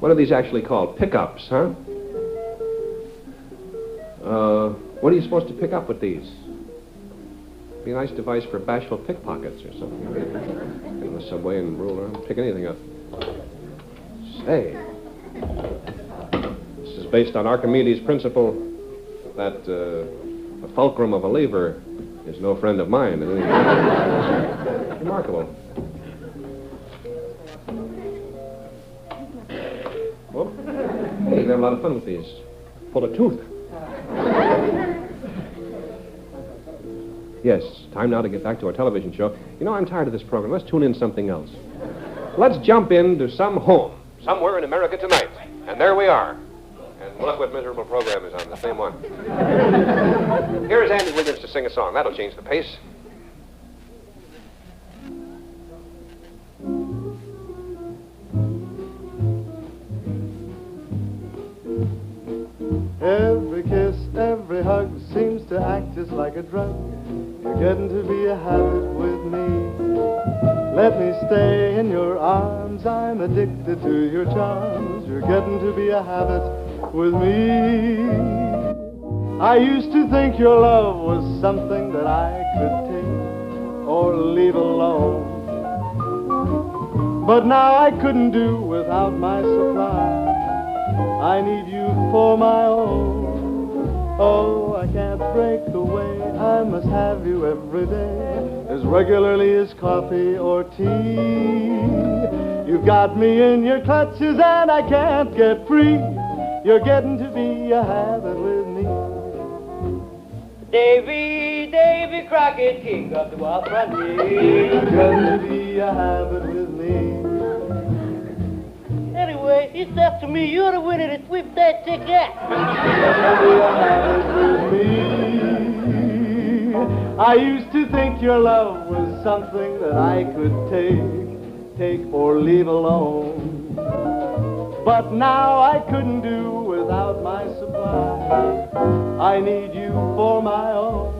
Speaker 2: What are these actually called? Pickups, huh? What are you supposed to pick up with these? Be a nice device for bashful pickpockets or something. Get in the subway and roll around, pick anything up. Say, this is based on Archimedes' principle that the fulcrum of a lever is no friend of mine. Remarkable. Well, hey, you have a lot of fun with these. Pull a tooth. Yes, time now to get back to our television show. You know, I'm tired of this program. Let's tune in something else. Let's jump into some home, somewhere in America tonight. And there we are. And look what miserable program is on, the same one. Here's Andy Williams to sing a song. That'll change the pace.
Speaker 4: Every kiss, every hug seems to act just like a drug. You're getting to be a habit with me. Let me stay in your arms, I'm addicted to your charms. You're getting to be a habit with me. I used to think your love was something that I could take or leave alone. But now I couldn't do without my supply. I need you for my own. Oh, I can't break away. I must have you every day, as regularly as coffee or tea. You've got me in your clutches and I can't get free. You're getting to be a habit with me.
Speaker 17: Davy Crockett, king of the wild frontier.
Speaker 4: You're getting to be a habit with me.
Speaker 17: Anyway, it's up to me. You're the winner to sweep that ticket.
Speaker 4: I used to think your love was something that I could take or leave alone. But now I couldn't do without my supply. mine. I need you for my own.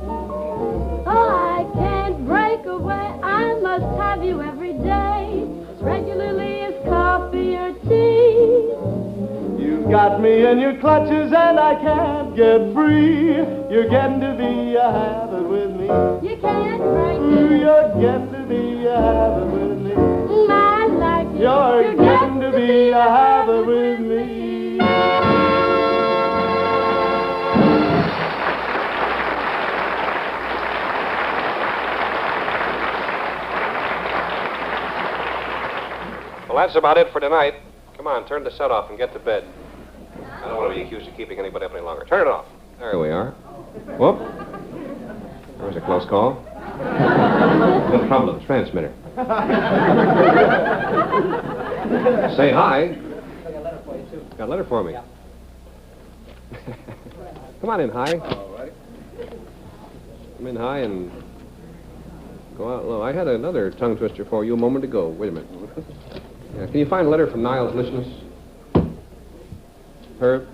Speaker 18: Oh, I can't break away. I must have you every day, as regularly as coffee or tea.
Speaker 4: You've got me in your clutches and I can't get free. You're getting to be a habit with me.
Speaker 18: You can't break it.
Speaker 4: You're getting to be a habit with me.
Speaker 18: I like it.
Speaker 4: You're getting to be a habit with me.
Speaker 2: Well, that's about it for tonight. Come on, turn the set off and get to bed. I don't want to be accused of keeping anybody up any longer. Turn it off. There we are. Whoop. There was a close call. No problem, transmitter. Say hi. Got a letter for me. Come on in, Hi. Come in, Hi, and go out low. I had another tongue twister for you a moment ago. Wait a minute. Yeah, can you find a letter from Niles Listeners? Herb?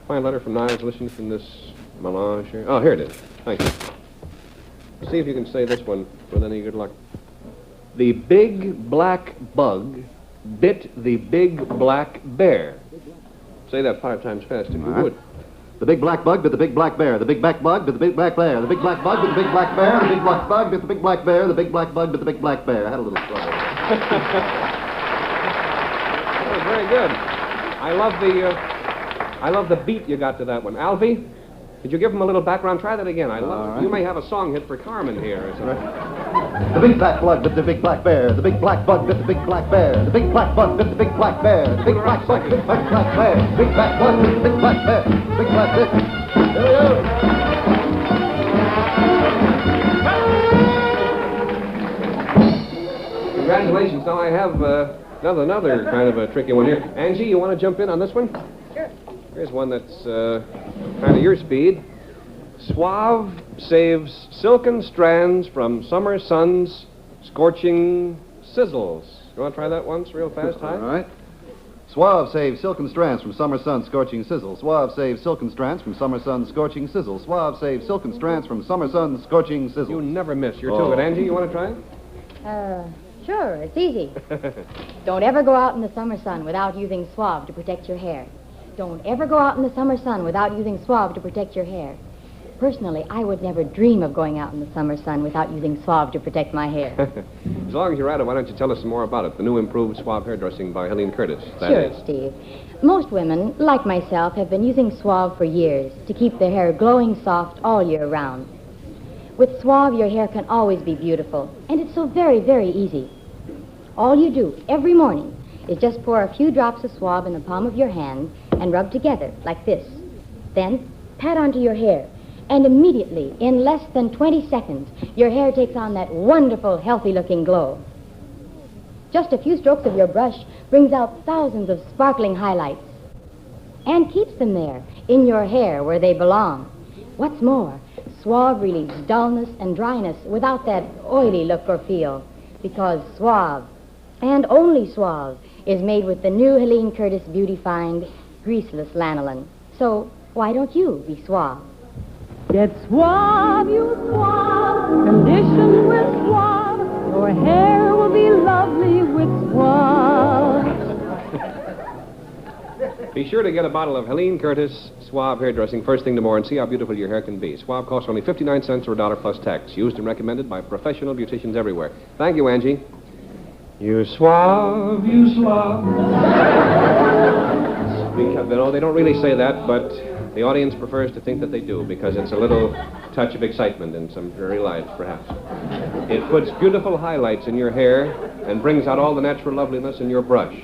Speaker 2: Find a letter from Niles Listeners from this melange here. Oh, here it is. Thank you. See if you can say this one with any good luck. The big black bug bit the big black bear. Say that 5 times fast if you would.
Speaker 1: The big black bug bit the big black bear. The big black bug bit the big black bear. The big black bug bit the big black bear. The big black bug bit the big black bear. The big black bug bit the big black bear. I had a little trouble.
Speaker 2: That was very good. I love the beat you got to that one. Alfie, did you give him a little background? Try that again. I love it. You may have a song hit for Carmen here. Or something.
Speaker 1: The big black bug bit the big black bear. The big black bug bit the big black bear. The big black bug bit the big black bear. The big black bug bit the big black bear. The big black bug bit the big black bear. The big black bit. There we go.
Speaker 2: Congratulations. Now I have another kind of a tricky one here. Angie, you want to jump in on this one?
Speaker 19: Sure.
Speaker 2: Here's one that's kind of your speed. Suave saves silken strands from summer sun's scorching sizzles. You want to try that once real fast, Hi?
Speaker 1: All right. Suave saves silken strands from summer sun scorching sizzle. Suave saves silken strands from summer sun scorching sizzle. Suave saves silken strands from summer sun scorching sizzle.
Speaker 2: You never miss. You're too good. Angie, you want to try it?
Speaker 19: Sure, it's easy. Don't ever go out in the summer sun without using Suave to protect your hair. Don't ever go out in the summer sun without using Suave to protect your hair. Personally, I would never dream of going out in the summer sun without using Suave to protect my hair.
Speaker 2: As long as you're at it, why don't you tell us some more about it? The new improved Suave hairdressing by Helene Curtis.
Speaker 19: Sure, Steve. Most women, like myself, have been using Suave for years to keep their hair glowing soft all year round. With Suave, your hair can always be beautiful, and it's so very, very easy. All you do every morning is just pour a few drops of Suave in the palm of your hand and rub together like this. Then pat onto your hair, and immediately, in less than 20 seconds, your hair takes on that wonderful, healthy-looking glow. Just a few strokes of your brush brings out thousands of sparkling highlights and keeps them there in your hair where they belong. What's more, Suave relieves dullness and dryness without that oily look or feel, because Suave, and only Suave, is made with the new Helene Curtis Beauty Find greaseless lanolin. So why don't you be Suave?
Speaker 18: Get Suave, you Suave, condition with Suave. Your hair will be lovely with Suave.
Speaker 2: Be sure to get a bottle of Helene Curtis Suave hairdressing first thing tomorrow and see how beautiful your hair can be. Suave costs only 59 cents or $1 plus tax. Used and recommended by professional beauticians everywhere. Thank you, Angie. You Suave, you Suave. No, they don't really say that, but the audience prefers to think that they do because it's a little touch of excitement and some dreary lives, perhaps. It puts beautiful highlights in your hair and brings out all the natural loveliness in your brush.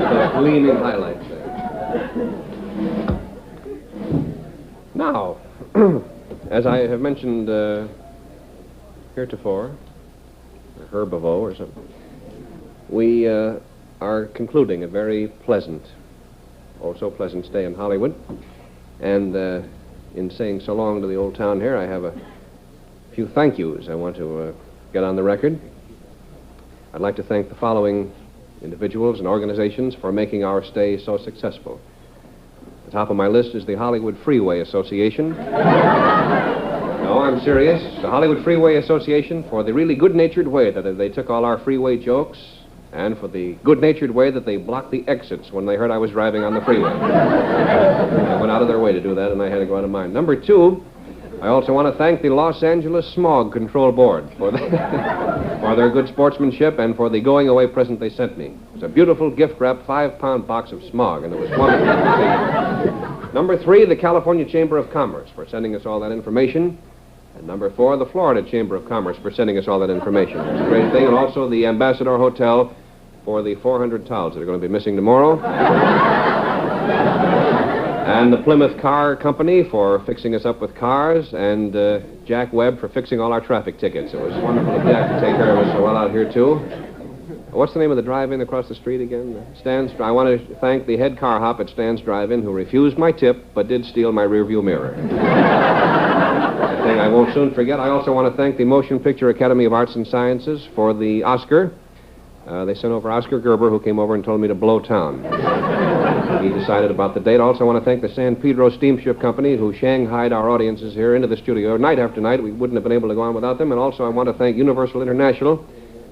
Speaker 2: The gleaming highlights there. Now, as I have mentioned heretofore, or herbivore or something, we are concluding a very pleasant, oh so pleasant stay in Hollywood. And in saying so long to the old town here, I have a few thank yous I want to get on the record. I'd like to thank the following individuals and organizations for making our stay so successful. At the top of my list is the Hollywood Freeway Association. No, I'm serious. The Hollywood Freeway Association for the really good-natured way that they took all our freeway jokes, and for the good-natured way that they blocked the exits when they heard I was driving on the freeway. They went out of their way to do that, and I had to go out of mine. Number 2, I also want to thank the Los Angeles Smog Control Board for their good sportsmanship and for the going-away present they sent me. It was a beautiful gift-wrapped 5-pound box of smog, and it was wonderful to see. Number 3, the California Chamber of Commerce for sending us all that information. And number 4, the Florida Chamber of Commerce for sending us all that information. It's a great thing. And also the Ambassador Hotel for the 400 towels that are going to be missing tomorrow. And the Plymouth Car Company for fixing us up with cars. And Jack Webb for fixing all our traffic tickets. It was wonderful of Jack to take care of us so well out here, too. What's the name of the drive-in across the street again? Stan's. I want to thank the head car hop at Stan's Drive-In who refused my tip but did steal my rearview mirror. A thing I won't soon forget. I also want to thank the Motion Picture Academy of Arts and Sciences for the Oscar. They sent over Oscar Gerber, who came over and told me to blow town. He decided about the date. I also want to thank the San Pedro Steamship Company, who shanghaied our audiences here into the studio night after night. We wouldn't have been able to go on without them. And also I want to thank Universal International,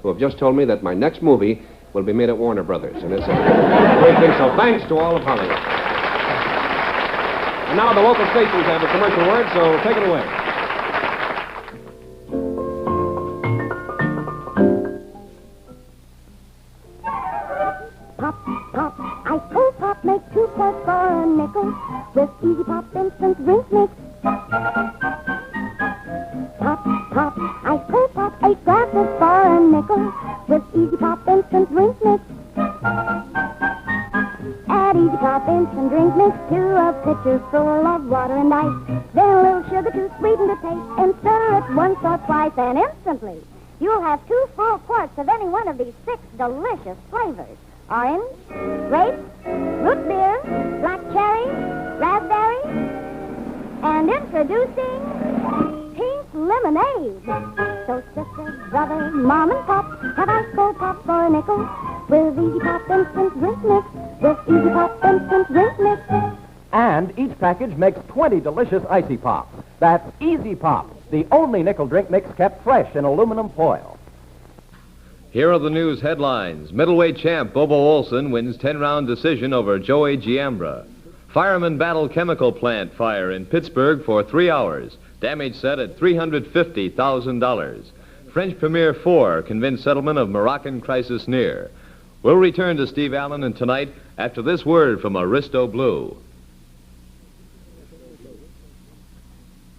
Speaker 2: who have just told me that my next movie will be made at Warner Brothers. And it's a great thing, so thanks to all of Hollywood. And now the local stations have a commercial word, so take it away.
Speaker 20: Pop, pop, ice cold pop, make 2 pops for a nickel with Easy Pop instant drink mix. Pop, pop, ice cold pop, 8 glasses for a nickel with Easy Pop instant drink mix. Add Easy Pop instant drink mix to a pitcher full of water and ice. Then a little sugar to sweeten the taste, and stir it once or twice, and instantly you'll have 2 full quarts of any one of these 6 delicious flavors. Orange, grape, root beer, black cherry, raspberry, and introducing pink lemonade. So sister, brother, mom, and pop have ice cold pop for a nickel with Easy Pop instant drink mix. With Easy Pop instant drink mix.
Speaker 12: And each package makes 20 delicious Icy Pops. That's Easy Pop, the only nickel drink mix kept fresh in aluminum foil.
Speaker 14: Here are the news headlines. Middleweight champ Bobo Olson wins 10-round decision over Joey Giambra. Firemen battle chemical plant fire in Pittsburgh for 3 hours. Damage set at $350,000. French Premier 4 convinced settlement of Moroccan crisis near. We'll return to Steve Allen and tonight after this word from Aristo Blue.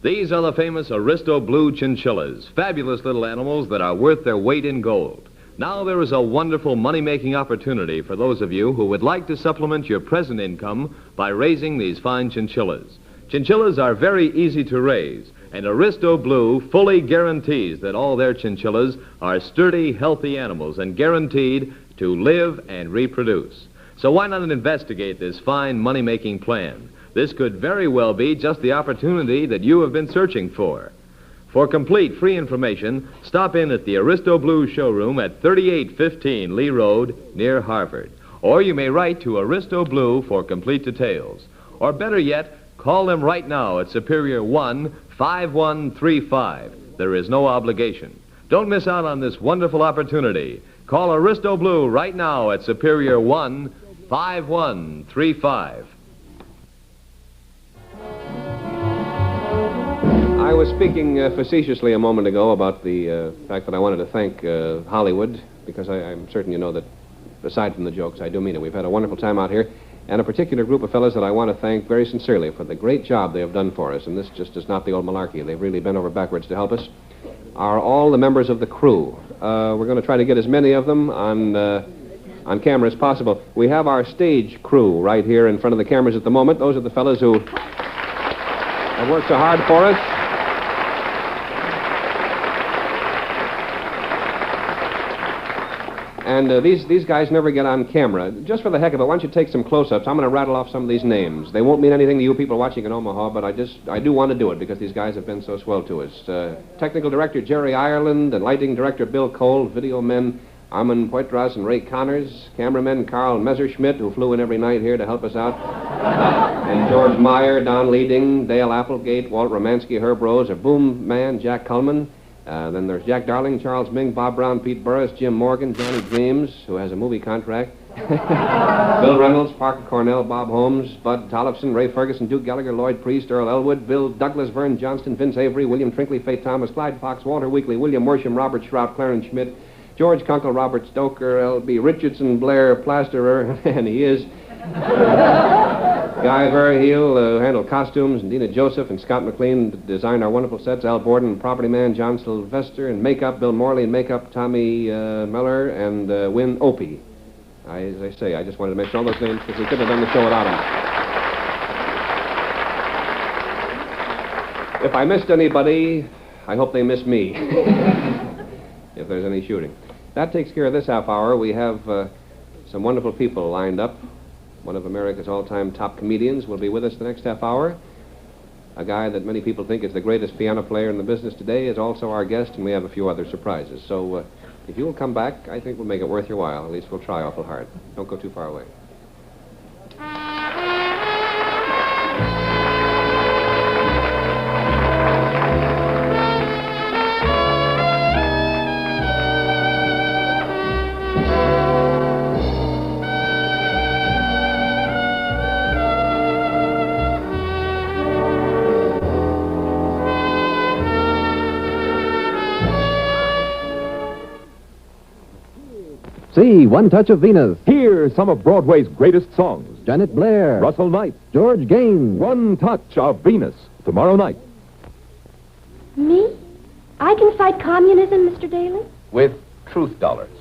Speaker 14: These are the famous Aristo Blue chinchillas, fabulous little animals that are worth their weight in gold. Now there is a wonderful money-making opportunity for those of you who would like to supplement your present income by raising these fine chinchillas. Chinchillas are very easy to raise, and Aristo Blue fully guarantees that all their chinchillas are sturdy, healthy animals and guaranteed to live and reproduce. So why not investigate this fine money-making plan? This could very well be just the opportunity that you have been searching for. For complete free information, stop in at the Aristo Blue showroom at 3815 Lee Road near Harvard. Or you may write to Aristo Blue for complete details. Or better yet, call them right now at Superior 1-5135. There is no obligation. Don't miss out on this wonderful opportunity. Call Aristo Blue right now at Superior 1-5135.
Speaker 2: I was speaking facetiously a moment ago about the fact that I wanted to thank Hollywood, because I'm certain you know that, aside from the jokes, I do mean it. We've had a wonderful time out here, and a particular group of fellows that I want to thank very sincerely for the great job they have done for us, and this just is not the old malarkey. They've really bent over backwards to help us, are all the members of the crew. We're going to try to get as many of them on camera as possible. We have our stage crew right here in front of the cameras at the moment. Those are the fellows who have worked so hard for us. And these guys never get on camera. Just for the heck of it, why don't you take some close-ups? I'm going to rattle off some of these names. They won't mean anything to you people watching in Omaha, but I do want to do it because these guys have been so swell to us. Technical Director Jerry Ireland and Lighting Director Bill Cole, video men Armand Poitras and Ray Connors, cameramen Carl Messerschmidt, who flew in every night here to help us out, and George Meyer, Don Leading, Dale Applegate, Walt Romansky, Herb Rose, a boom man, Jack Cullman. Then there's Jack Darling, Charles Ming, Bob Brown, Pete Burris, Jim Morgan, Johnny Dreams, who has a movie contract, Bill Reynolds, Parker Cornell, Bob Holmes, Bud Tollefson, Ray Ferguson, Duke Gallagher, Lloyd Priest, Earl Elwood, Bill Douglas, Vern Johnston, Vince Avery, William Trinkley, Faye Thomas, Clyde Fox, Walter Weekly, William Worsham, Robert Shrout, Clarence Schmidt, George Kunkel, Robert Stoker, L.B. Richardson, Blair Plasterer, and he is Guy Verheel, who handled costumes, and Dina Joseph and Scott McLean designed our wonderful sets, Al Borden, Property Man, John Sylvester, and makeup, Bill Morley, and makeup, Tommy Miller, and Win Opie. As I say, I just wanted to mention all those names because we couldn't have done the show without them. If I missed anybody, I hope they miss me, if there's any shooting. That takes care of this half hour. We have some wonderful people lined up. One of America's all-time top comedians will be with us the next half hour. A guy that many people think is the greatest piano player in the business today is also our guest, and we have a few other surprises. So if you will come back, I think we'll make it worth your while. At least we'll try awful hard. Don't go too far away.
Speaker 10: See One Touch of Venus. Hear some of Broadway's greatest songs. Janet Blair. Russell Knight. George Gaines. One Touch of Venus. Tomorrow night.
Speaker 20: Me? I can fight communism, Mr. Daly?
Speaker 21: With truth dollars.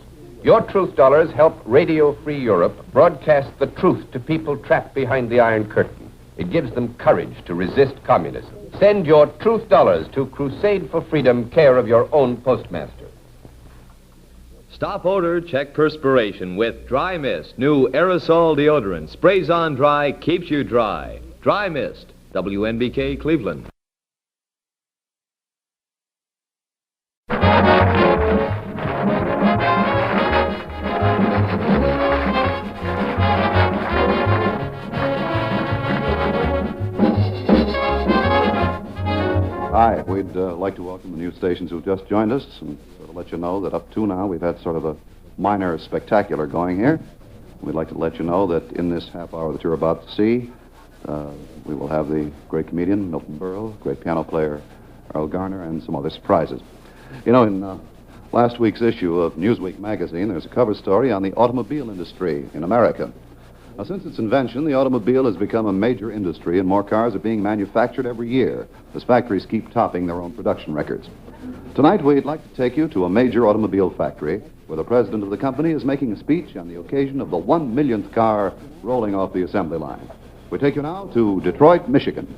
Speaker 21: Your truth dollars help Radio Free Europe broadcast the truth to people trapped behind the Iron Curtain. It gives them courage to resist communism. Send your truth dollars to Crusade for Freedom, care of your own postmaster.
Speaker 14: Stop odor, check perspiration with Dry Mist. New aerosol deodorant. Sprays on dry, keeps you dry. Dry Mist. WNBK Cleveland.
Speaker 1: Hi, we'd like to welcome the new stations who've just joined us and sort of let you know that up to now we've had sort of a minor spectacular going here. We'd like to let you know that in this half hour that you're about to see, we will have the great comedian Milton Berle, great piano player Erroll Garner, and some other surprises. You know, in last week's issue of Newsweek magazine, there's a cover story on the automobile industry in America. Now, since its invention, the automobile has become a major industry, and more cars are being manufactured every year as factories keep topping their own production records. Tonight, we'd like to take you to a major automobile factory where the president of the company is making a speech on the occasion of the 1 millionth car rolling off the assembly line. We take you now to Detroit, Michigan.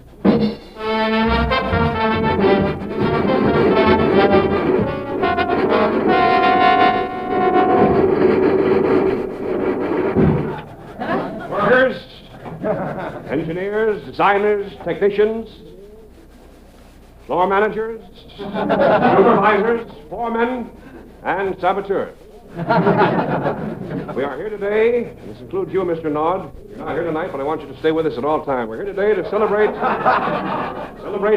Speaker 2: Workers, engineers, designers, technicians, floor managers, supervisors, foremen, and saboteurs. We are here today, and this includes you, Mr. Nod. You're not here tonight, but I want you to stay with us at all times. We're here today to celebrate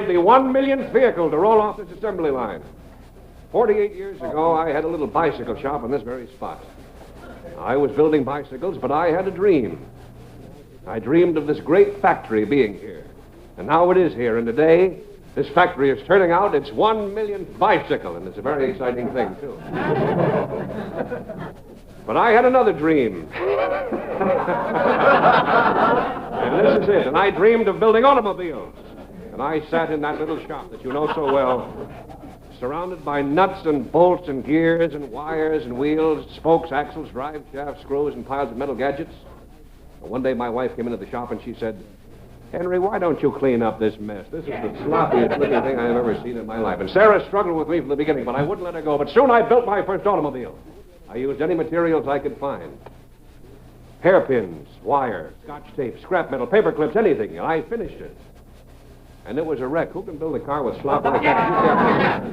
Speaker 2: the 1 millionth vehicle to roll off this assembly line. 48 years ago, I had a little bicycle shop on this very spot. I was building bicycles, but I had a dream. I dreamed of this great factory being here. And now it is here, and today, this factory is turning out its 1 millionth bicycle, and it's a very exciting thing, too. But I had another dream. And this is it. And I dreamed of building automobiles. And I sat in that little shop that you know so well, surrounded by nuts and bolts and gears and wires and wheels, spokes, axles, drive shafts, screws, and piles of metal gadgets. And one day my wife came into the shop and she said, "Henry, why don't you clean up this mess? This is the sloppiest looking thing I've ever seen in my life." And Sarah struggled with me from the beginning, but I wouldn't let her go. But soon I built my first automobile. I used any materials I could find. Hairpins, wire, scotch tape, scrap metal, paper clips, anything. And I finished it. And it was a wreck. Who can build a car with slop like that?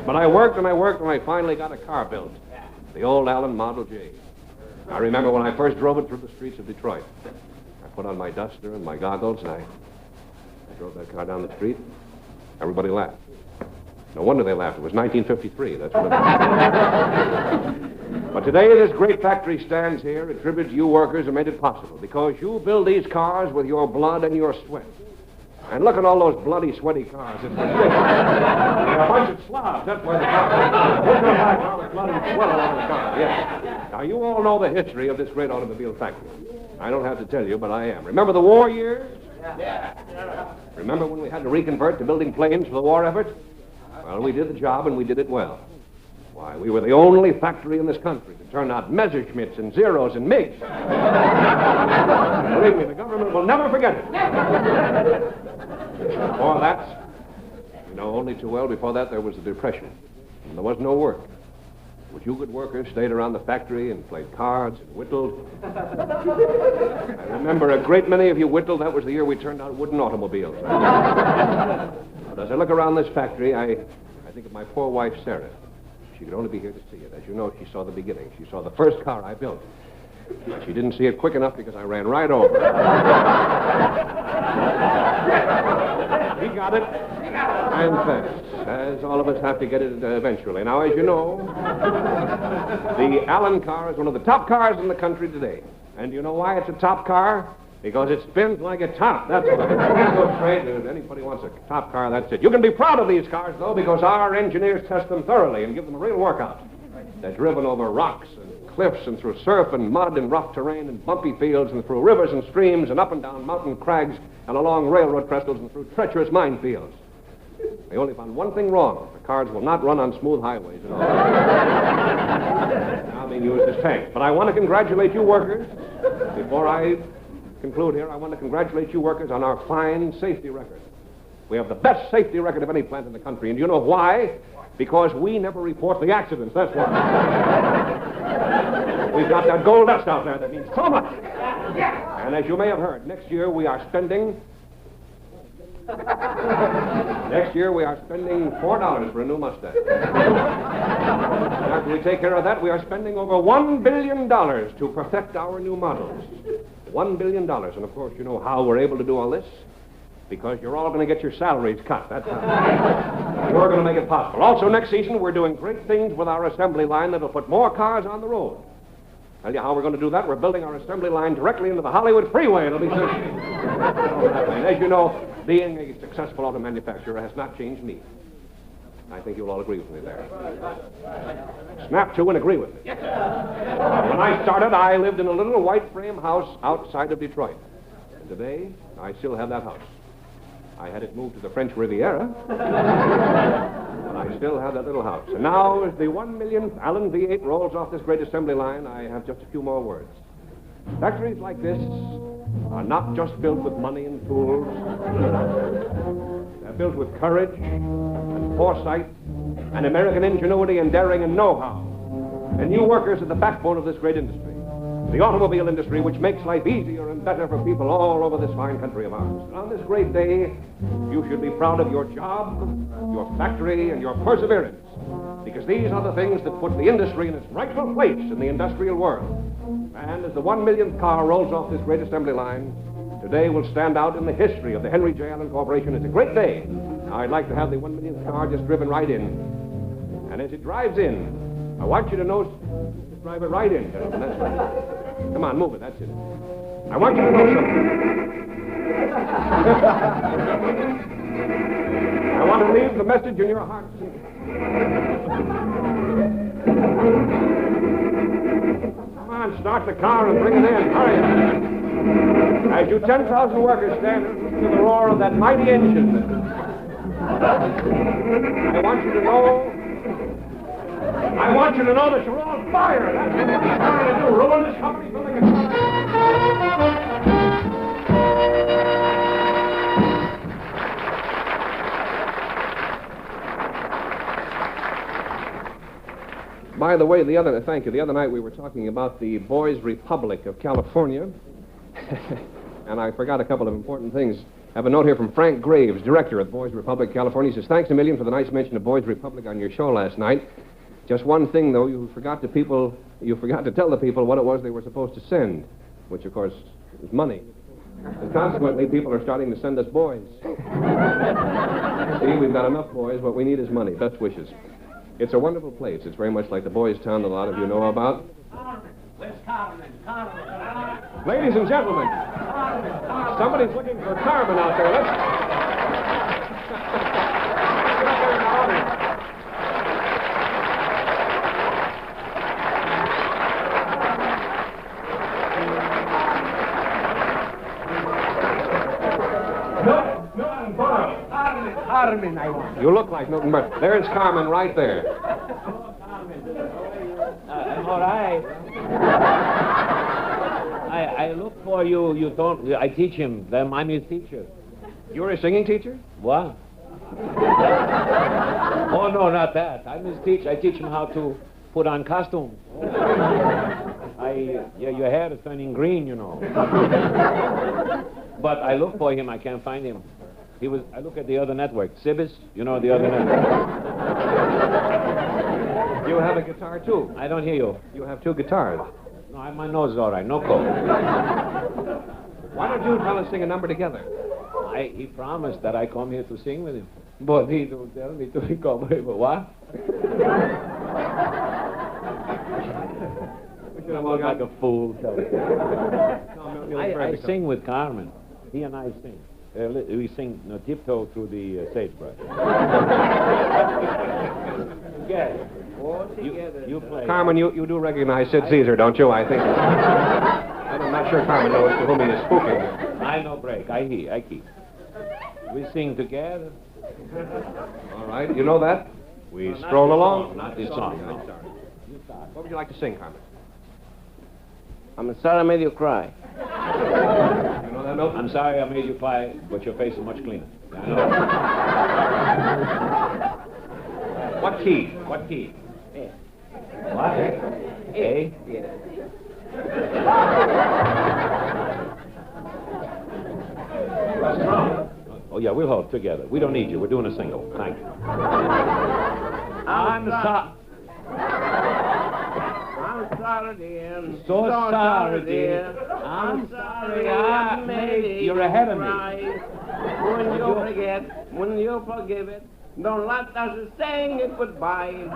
Speaker 2: But I worked and I worked and I finally got a car built. the old Allen Model J. I remember when I first drove it through the streets of Detroit. I put on my duster and my goggles, and I drove that car down the street. Everybody laughed. No wonder they laughed. It was 1953. That's what it But today, this great factory stands here, a tribute to you workers who made it possible, because you build these cars with your blood and your sweat. And look at all those bloody, sweaty cars. It's They're a bunch of slobs. That's why the cars. Look at all the blood and sweat all over the cars. Yeah. Now, you all know the history of this great automobile factory. I don't have to tell you, but I am. Remember the war years? Yeah. Remember when we had to reconvert to building planes for the war effort? Well, we did the job, and we did it well. Why, we were the only factory in this country to turn out Messerschmitts and Zeros and MiGs. Believe me, the government will never forget it. Before that, you know only too well, before that there was the Depression. And there was no work. But you good workers stayed around the factory and played cards and whittled. I remember a great many of you whittled. That was the year we turned out wooden automobiles. But as I look around this factory, I think of my poor wife, Sarah. She could only be here to see it. As you know, she saw the beginning. She saw the first car I built. But she didn't see it quick enough because I ran right over it. He got it. And fast, as all of us have to get it eventually. Now, as you know, the Allen car is one of the top cars in the country today. And you know why it's a top car? Because it spins like a top. That's why. So straight, if anybody wants a top car, that's it. You can be proud of these cars, though, because our engineers test them thoroughly and give them a real workout. They're driven over rocks and cliffs and through surf and mud and rough terrain and bumpy fields and through rivers and streams and up and down mountain crags and along railroad trestles and through treacherous minefields. They only found one thing wrong. The cars will not run on smooth highways at all. Now being used as tanks. But I want to congratulate you workers. Before I conclude here, I want to congratulate you workers on our fine safety record. We have the best safety record of any plant in the country. And do you know why? Because we never report the accidents. That's why. We've got that gold dust out there that means so much. And as you may have heard, next year we are spending $4 for a new Mustang. After we take care of that, we are spending over $1 billion to perfect our new models. $1 billion. And, of course, you know how we're able to do all this? Because you're all going to get your salaries cut. That's how. We're going to make it possible. Also, next season, we're doing great things with our assembly line that will put more cars on the road. Tell you how we're going to do that. We're building our assembly line directly into the Hollywood freeway. It'll be so. And as you know, being a successful auto manufacturer has not changed me. I think you'll all agree with me there. Snap to and agree with me. When I started, I lived in a little white frame house outside of Detroit. And today, I still have that house. I had it moved to the French Riviera, but I still have that little house. And now, as the 1 millionth Allen V8 rolls off this great assembly line, I have just a few more words. Factories like this are not just built with money and tools. They're built with courage and foresight and American ingenuity and daring and know-how. And you workers are the backbone of this great industry, the automobile industry, which makes life easier and better for people all over this fine country of ours. And on this great day, you should be proud of your job, your factory, and your perseverance, because these are the things that put the industry in its rightful place in the industrial world. And as the 1 millionth car rolls off this great assembly line, today will stand out in the history of the Henry J. Allen Corporation. It's a great day. Now, I'd like to have the 1 millionth car just driven right in. And as it drives in, I want you to know, drive it right in, gentlemen. That's right. Come on, move it. That's it. I want you to know something. I want to leave the message in your hearts. Come on, start the car and bring it in. Hurry. As you 10,000 workers stand and listen to the roar of that mighty engine, I want you to know that you're on fire. That's what you're trying to do. Ruin this company from the By the way, thank you. The other night we were talking about the Boys' Republic of California, and I forgot a couple of important things. I have a note here from Frank Graves, director of Boys' Republic, California. He says, thanks a million for the nice mention of Boys' Republic on your show last night. Just one thing, though, you forgot to tell the people what it was they were supposed to send, which, of course, is money. And consequently, people are starting to send us boys. See, we've got enough boys. What we need is money. Best wishes. It's a wonderful place. It's very much like the boys' town that a lot of you know about. Ladies and gentlemen, somebody's looking for Carmen out there. Let's...
Speaker 17: Carmen, I want.
Speaker 2: You look like Milton Berle. There's Carmen right there.
Speaker 17: I'm all right. I look for you. You don't. I teach him. I'm his teacher.
Speaker 2: You're a singing teacher?
Speaker 17: What? Oh, no, not that. I'm his teacher. I teach him how to put on costumes. Your hair is turning green, you know. But I look for him. I can't find him. I look at the other network. Sibis, you know the other network.
Speaker 2: You have a guitar, too.
Speaker 17: I don't hear you.
Speaker 2: You have two guitars.
Speaker 17: No, my nose is all right. No cold.
Speaker 2: Why don't you fellas sing a number together?
Speaker 17: He promised that I come here to sing with him. But he don't tell me to come here. But what? I look like a fool. I sing with Carmen. He and I sing. We sing tiptoe through the sagebrush. Together. You play.
Speaker 2: Carmen, you do recognize Sid Caesar, don't you? I think. I'm not sure Carmen knows to whom he is speaking.
Speaker 17: I know break. I keep. We sing together.
Speaker 2: All right. You know that? We stroll along.
Speaker 17: Not this song. No.
Speaker 2: I'm sorry. What would you like to sing, Carmen?
Speaker 7: I'm sorry I made you cry.
Speaker 2: You know that, Milton?
Speaker 17: I'm sorry I made you cry, but your face is much cleaner. I know. What key? What key?
Speaker 7: A.
Speaker 17: What? A?
Speaker 7: Yes.
Speaker 17: Oh, yeah, we'll hold together. We don't need you. We're doing a single. Thank you. I'm sorry.
Speaker 7: I'm sorry, dear.
Speaker 17: So sorry, dear. I'm sorry I made it. You're ahead of me.
Speaker 7: When you forgive it, don't let us sing it goodbye.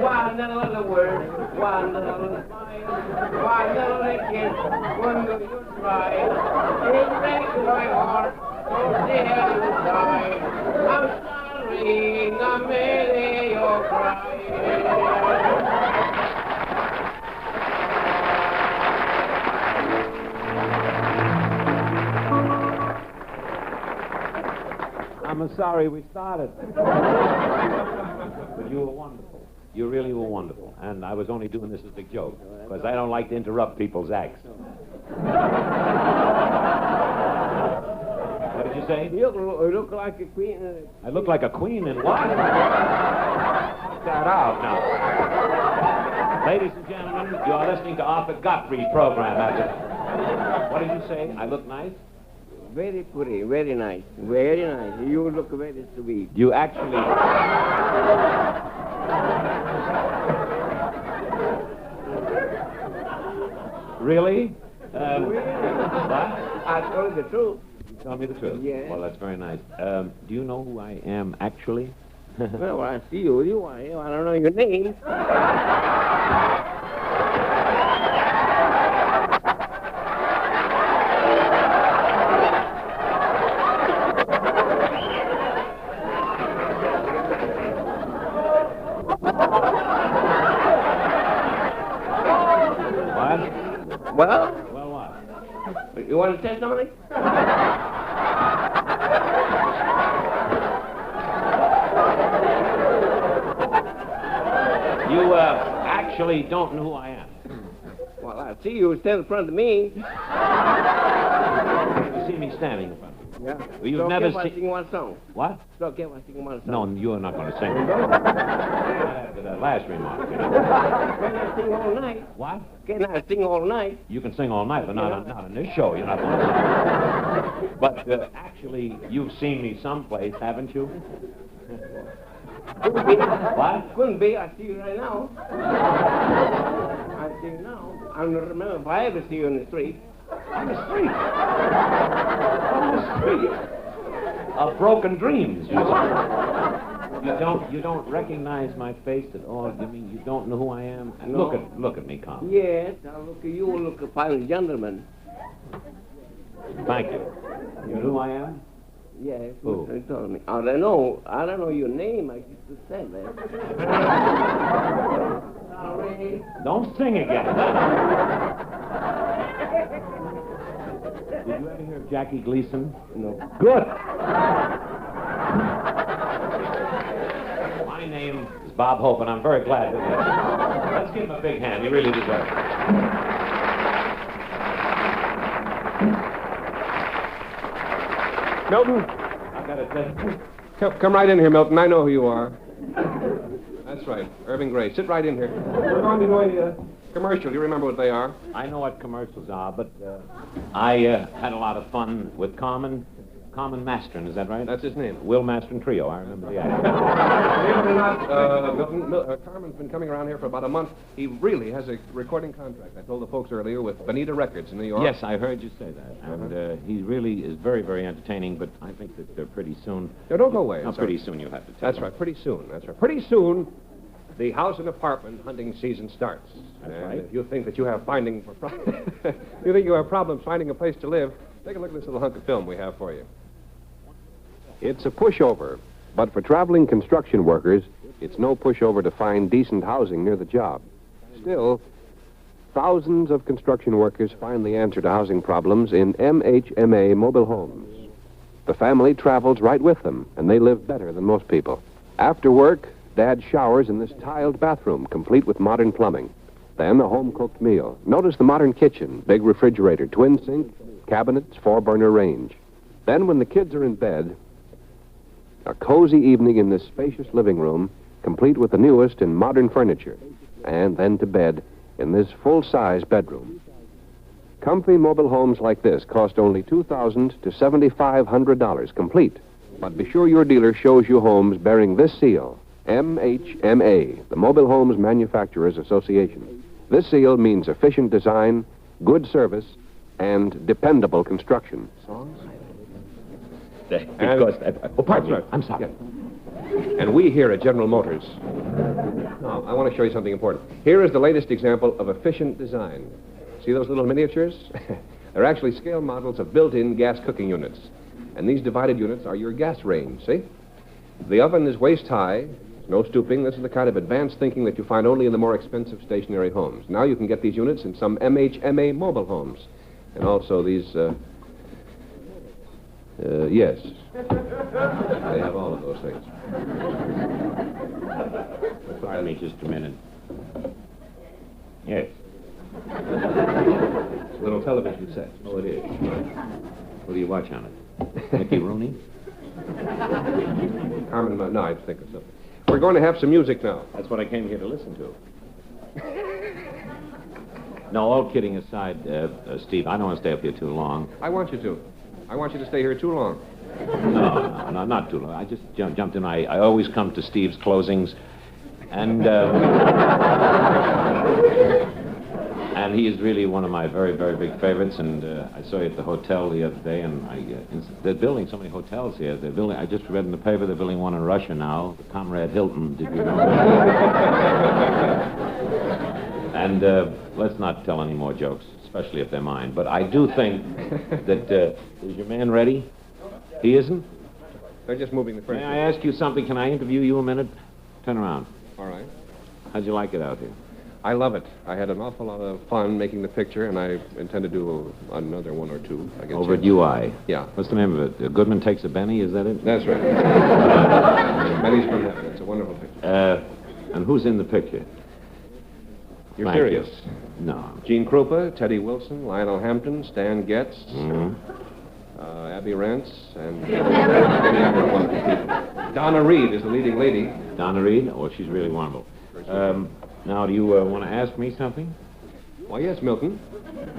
Speaker 7: One little word, one little smile, one little kiss, when you try. It breaks my heart, oh dear, you die. I'm sorry, I made you cry.
Speaker 17: I'm sorry we started. But you were wonderful. You really were wonderful. And I was only doing this as a joke, because I don't like to interrupt people's acts. What did you say?
Speaker 7: You look like a queen.
Speaker 17: I look like a queen in what? Cut that out now. Ladies and gentlemen, you are listening to Arthur Godfrey's program. What did you say? I look nice?
Speaker 7: Very pretty, very nice, very nice. You look very sweet.
Speaker 17: You actually... Really? What?
Speaker 7: I told you the truth.
Speaker 17: You told me the truth?
Speaker 7: Yeah.
Speaker 17: Well, that's very nice. Do you know who I am actually?
Speaker 7: Well, I see you. You are. I don't know your name. Well,
Speaker 17: what?
Speaker 7: You want to test something?
Speaker 17: You actually don't know who I am.
Speaker 7: Well, I see you stand in front of me.
Speaker 17: You see me standing in front of you.
Speaker 7: Yeah.
Speaker 17: Well, you've
Speaker 7: so
Speaker 17: never
Speaker 7: sing one song.
Speaker 17: What?
Speaker 7: So can I sing one song?
Speaker 17: No, you're not going to sing. After that last remark.
Speaker 7: Can I sing all night?
Speaker 17: What?
Speaker 7: Can I sing all night?
Speaker 17: You can sing all night, but not on this show. You're not going to sing. But actually, you've seen me someplace, haven't you?
Speaker 7: Couldn't be.
Speaker 17: What?
Speaker 7: Couldn't be. I see you right now. I see you now. I don't remember if I ever see you in the street.
Speaker 17: On the street? On the street? Of broken dreams, you You don't recognize my face at all? You mean you don't know who I am?
Speaker 7: No.
Speaker 17: Look at me, Carl.
Speaker 7: Yes, I look at you, look a fine gentleman.
Speaker 17: Thank you. You know who I am?
Speaker 7: Yes,
Speaker 17: Who?
Speaker 7: you told me. I don't know your name. I used to say that.
Speaker 17: Don't sing again. Did you ever hear of Jackie Gleason?
Speaker 7: No.
Speaker 17: Good. My name is Bob Hope, and I'm very glad to Let's give him a big hand. He really deserves it.
Speaker 2: Milton.
Speaker 17: I've got to tell you.
Speaker 2: Come right in here, Milton. I know who you are. That's right. Irving Gray. Sit right in here. We're going to do a commercial. Do you remember what they are?
Speaker 17: I know what commercials are, but I had a lot of fun with Carmen Mastron, is that right?
Speaker 2: That's his name.
Speaker 17: Will Mastron Trio, I remember the actor.
Speaker 2: Believe it or not, Milton, Carmen's been coming around here for about a month. He really has a recording contract, I told the folks earlier, with Bonita Records in New York.
Speaker 17: Yes, I heard you say that. And he really is very, very entertaining, but I think that pretty soon...
Speaker 2: No, don't go away.
Speaker 17: Pretty soon you'll have to tell
Speaker 2: That's
Speaker 17: them.
Speaker 2: right, pretty soon. That's right. Pretty soon, the house and apartment hunting season starts.
Speaker 17: That's
Speaker 2: and
Speaker 17: right.
Speaker 2: If you think that you have problems finding a place to live, take a look at this little hunk of film we have for you.
Speaker 21: It's a pushover, but for traveling construction workers, it's no pushover to find decent housing near the job. Still, thousands of construction workers find the answer to housing problems in MHMA mobile homes. The family travels right with them, and they live better than most people. After work, Dad showers in this tiled bathroom, complete with modern plumbing. Then a home-cooked meal. Notice the modern kitchen, big refrigerator, twin sink, cabinets, 4-burner range. Then when the kids are in bed, a cozy evening in this spacious living room, complete with the newest and modern furniture. And then to bed in this full-size bedroom. Comfy mobile homes like this cost only $2,000 to $7,500 complete. But be sure your dealer shows you homes bearing this seal, MHMA, the Mobile Homes Manufacturers Association. This seal means efficient design, good service, and dependable construction.
Speaker 17: Pardon me. I'm sorry.
Speaker 2: Yeah. And we here at General Motors, now, I want to show you something important. Here is the latest example of efficient design. See those little miniatures? They're actually scale models of built-in gas cooking units. And these divided units are your gas range, see? The oven is waist-high. No stooping. This is the kind of advanced thinking that you find only in the more expensive stationary homes. Now you can get these units in some MHMA mobile homes. And also these, yes. They have all of those things.
Speaker 17: Pardon me just a minute. Yes.
Speaker 2: It's a little television set.
Speaker 17: Oh, it is. What do you watch on it? Mickey Rooney?
Speaker 2: Carmen, no, I think of something. We're going to have some music now.
Speaker 17: That's what I came here to listen to. No, all kidding aside, Steve, I don't want to stay up here too long.
Speaker 2: I want you to. I want you to stay here too long.
Speaker 17: No, not too long. I just jumped in. I always come to Steve's closings, and and he is really one of my very, very big favorites. And I saw you at the hotel the other day, and they're building so many hotels here. They're building. I just read in the paper they're building one in Russia now, the Comrade Hilton. Did you know that? And let's not tell any more jokes, especially if they're mine. But I do think that is your man ready? He isn't?
Speaker 2: They're just moving the furniture.
Speaker 17: May I ask you something? Can I interview you a minute? Turn around.
Speaker 2: All right.
Speaker 17: How'd you like it out here?
Speaker 2: I love it. I had an awful lot of fun making the picture, and I intend to do another one or two.
Speaker 17: Over at UI?
Speaker 2: Yeah.
Speaker 17: What's the name of it? Goodman Takes a Benny, is that it?
Speaker 2: That's right. Benny's from heaven. It's a wonderful picture.
Speaker 17: And who's in the picture?
Speaker 2: You're
Speaker 17: Thank
Speaker 2: serious?
Speaker 17: You. No.
Speaker 2: Gene Krupa, Teddy Wilson, Lionel Hampton, Stan Getz, Abby Rance, and many other wonderful people. Donna Reed is the leading lady.
Speaker 17: Donna Reed? Oh, she's really wonderful. Now, do you want to ask me something?
Speaker 2: Why, yes, Milton.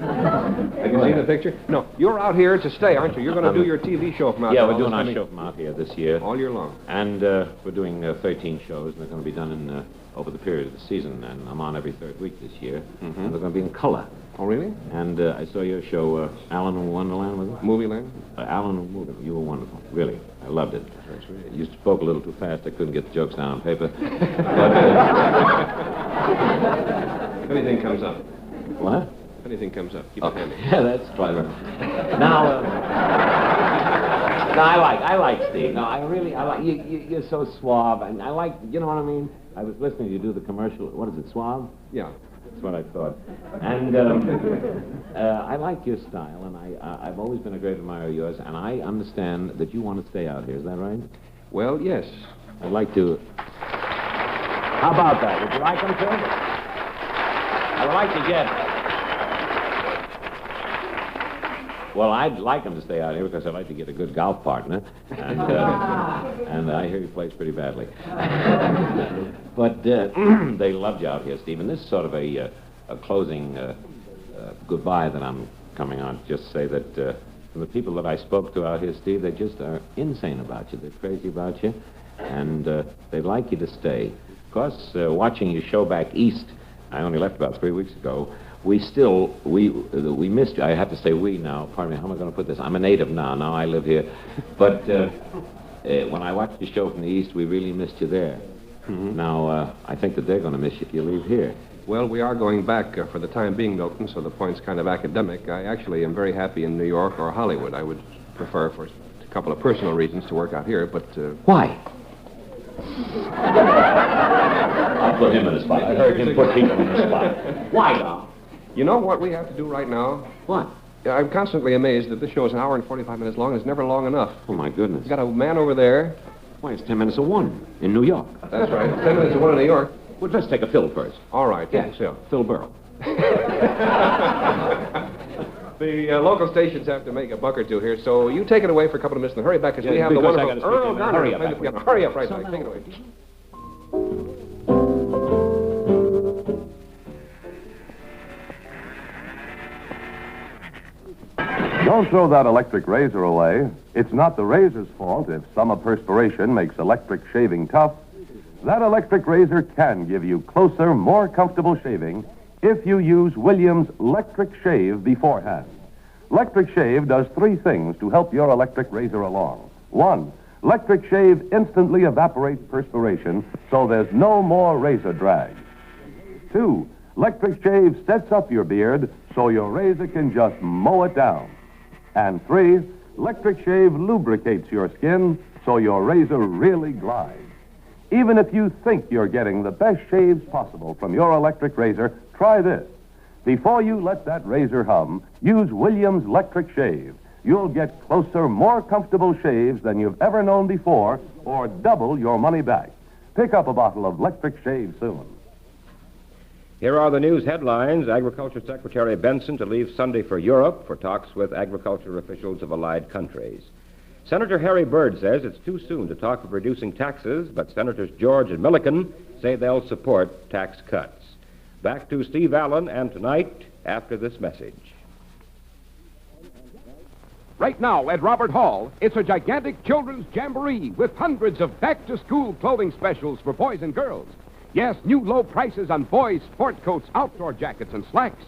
Speaker 2: Have you seen the picture? No, you're out here to stay, aren't you? You're going to do your TV show from out
Speaker 17: Yeah,
Speaker 2: there.
Speaker 17: we're doing our show from out here this year.
Speaker 2: All year long.
Speaker 17: And we're doing 13 shows, and they're going to be done in over the period of the season. And I'm on every third week this year. And they're going to be in color.
Speaker 2: Oh, really?
Speaker 17: And I saw your show, Alan in Wonderland, was it?
Speaker 2: Movie Land?
Speaker 17: Alan in Wonderland. You were wonderful. Really. I loved it. You spoke a little too fast. I couldn't get the jokes down on paper. But,
Speaker 2: if anything comes up.
Speaker 17: What?
Speaker 2: If anything comes up, keep it handy.
Speaker 17: Yeah, that's clever. Now, no, I like Steve. No, I like you're so suave, and I like, you know what I mean? I was listening to you do the commercial. What is it, suave?
Speaker 2: Yeah.
Speaker 17: That's what I thought. And I like your style, and I've always been a great admirer of yours, and I understand that you want to stay out here. Is that right?
Speaker 2: Well, yes.
Speaker 17: I'd like to. How about that? Would you like them to? I would like to get. Well, I'd like him to stay out here because I'd like to get a good golf partner, and I hear he plays pretty badly. But they loved you out here, Steve. And this is sort of a closing goodbye that I'm coming on. Just say that from the people that I spoke to out here, Steve, they just are insane about you. They're crazy about you, and they'd like you to stay. Of course, watching your show back east, I only left about 3 weeks ago. We missed you. I have to say we now. Pardon me, how am I going to put this? I'm a native now. Now I live here. But when I watched the show from the East, we really missed you there. Now, I think that they're going to miss you if you leave here.
Speaker 2: Well, we are going back for the time being, Milton, so the point's kind of academic. I actually am very happy in New York or Hollywood. I would prefer, for a couple of personal reasons, to work out here, but...
Speaker 17: Why? I'll put him in the spot. I heard him put people in the spot. Why now?
Speaker 2: You know what we have to do right now?
Speaker 17: What?
Speaker 2: I'm constantly amazed that this show is an hour and 45 minutes long. It's never long enough.
Speaker 17: Oh, my goodness.
Speaker 2: You got a man over there.
Speaker 17: Why, it's 10 minutes of 1 in New York.
Speaker 2: That's right. 10 minutes of 1 in New York.
Speaker 17: Well, let's take a Phil first.
Speaker 2: All right.
Speaker 17: Yes, Phil. Phil Berle.
Speaker 2: The local stations have to make a buck or two here, so you take it away for a couple of minutes and hurry back because we have the wonderful Erroll Garner. Hurry up right now. Take it away.
Speaker 3: Don't throw that electric razor away. It's not the razor's fault if summer perspiration makes electric shaving tough. That electric razor can give you closer, more comfortable shaving if you use Williams' Electric Shave beforehand. Electric Shave does 3 things to help your electric razor along. 1, Electric Shave instantly evaporates perspiration so there's no more razor drag. 2, Electric Shave sets up your beard so your razor can just mow it down. And 3, Electric Shave lubricates your skin so your razor really glides. Even if you think you're getting the best shaves possible from your electric razor, try this. Before you let that razor hum, use Williams' Electric Shave. You'll get closer, more comfortable shaves than you've ever known before, or double your money back. Pick up a bottle of Electric Shave soon.
Speaker 5: Here are the news headlines. Agriculture Secretary Benson to leave Sunday for Europe for talks with agriculture officials of allied countries. Senator Harry Byrd says it's too soon to talk of reducing taxes, but Senators George and Milliken say they'll support tax cuts. Back to Steve Allen and Tonight after this message.
Speaker 22: Right now at Robert Hall, it's a gigantic children's jamboree with hundreds of back-to-school clothing specials for boys and girls. Yes, new low prices on boys' sport coats, outdoor jackets, and slacks.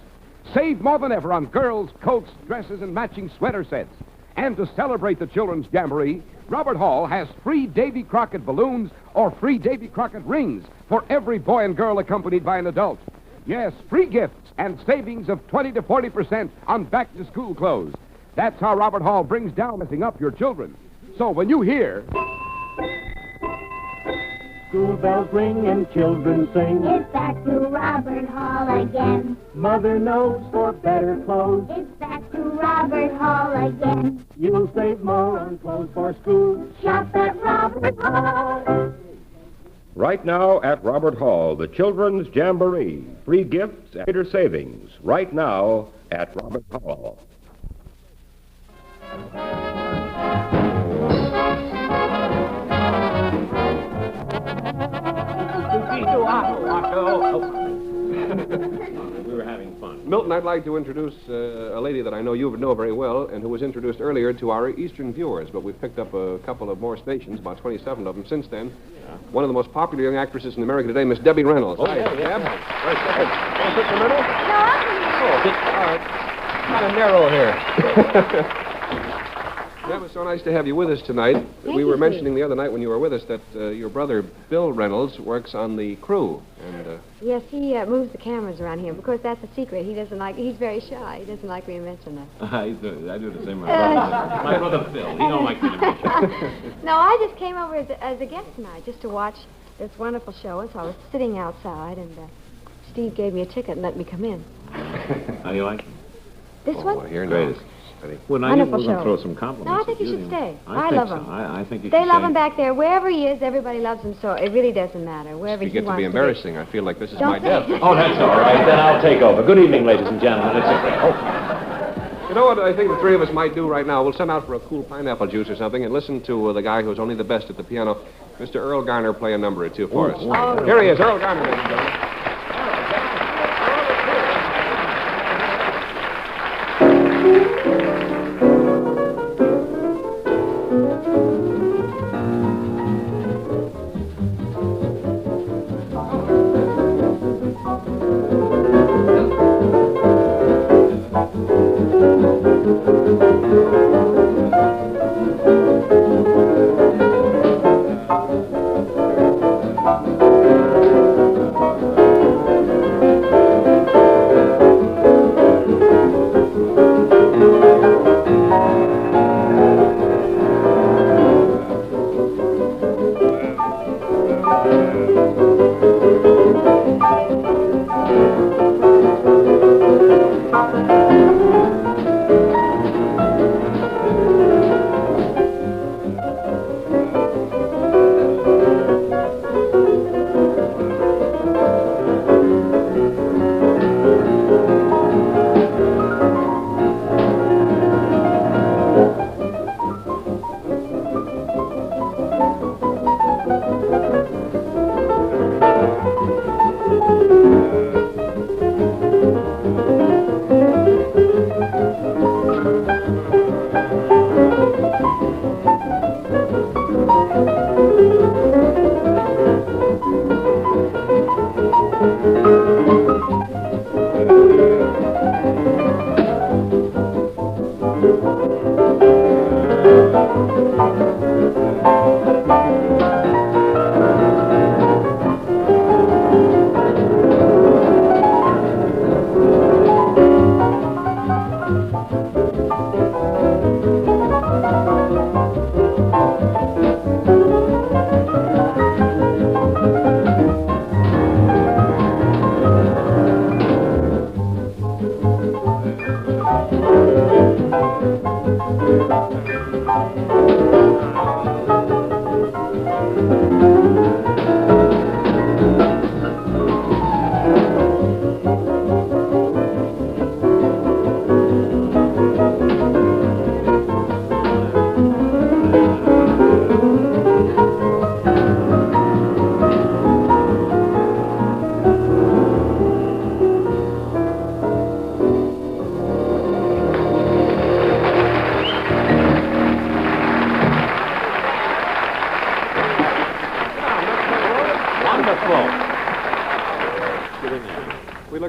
Speaker 22: Save more than ever on girls' coats, dresses, and matching sweater sets. And to celebrate the children's jamboree, Robert Hall has free Davy Crockett balloons or free Davy Crockett rings for every boy and girl accompanied by an adult. Yes, free gifts and savings of 20 to 40% on back-to-school clothes. That's how Robert Hall brings down messing up your children. So when you hear...
Speaker 23: School bells ring and children sing.
Speaker 20: It's back to Robert Hall again.
Speaker 23: Mother knows for better clothes.
Speaker 20: It's back to Robert Hall again.
Speaker 23: You'll save more on clothes for school.
Speaker 20: Shop at Robert Hall.
Speaker 5: Right now at Robert Hall, the Children's Jamboree. Free gifts and greater savings. Right now at Robert Hall.
Speaker 17: We were having fun.
Speaker 2: Milton, I'd like to introduce a lady that I know you know very well and who was introduced earlier to our eastern viewers, but we've picked up a couple of more stations, about 27 of them since then. Yeah. One of the most popular young actresses in America today, Miss Debbie Reynolds.
Speaker 17: Oh,
Speaker 2: Hi,
Speaker 17: yeah,
Speaker 2: Deb.
Speaker 17: yeah.
Speaker 2: Right, go ahead. Want to sit in the middle?
Speaker 7: No,
Speaker 2: All right. Kind of narrow here. That was so nice to have you with us tonight. We were mentioning the other night when you were with us that your brother, Bill Reynolds, works on the crew. And
Speaker 6: Yes, he moves the cameras around here. Of course, that's a secret. He doesn't like. He's very shy. He doesn't like me to mention that.
Speaker 17: I do the same. My brother Phil. He don't like me to mention.
Speaker 6: No, I just came over as a guest tonight just to watch this wonderful show, and so I was sitting outside, and Steve gave me a ticket and let me come in.
Speaker 17: How do you like it?
Speaker 6: This one?
Speaker 2: Well, here
Speaker 17: Greatest. Well, now
Speaker 6: wonderful
Speaker 17: we're going
Speaker 6: show.
Speaker 17: to throw some compliments.
Speaker 6: No, I think
Speaker 17: at
Speaker 6: you should stay.
Speaker 17: I
Speaker 6: love
Speaker 17: think
Speaker 6: him.
Speaker 17: so. I think you
Speaker 6: They
Speaker 17: should
Speaker 6: love
Speaker 17: stay.
Speaker 6: him back there. Wherever he is, everybody loves him, so it really doesn't matter. Wherever
Speaker 2: you
Speaker 6: he
Speaker 2: get to
Speaker 6: wants
Speaker 2: be embarrassing. I feel like this is
Speaker 6: Don't
Speaker 2: my
Speaker 6: say
Speaker 2: death.
Speaker 17: Oh, that's all right. Then I'll take over. Good evening, ladies and gentlemen. It's a great...
Speaker 2: You know what I think the three of us might do right now? We'll send out for a cool pineapple juice or something and listen to the guy who's only the best at the piano, Mr. Erroll Garner, play a number or two for us.
Speaker 6: Oh.
Speaker 2: Here he is, Erroll Garner, ladies and gentlemen.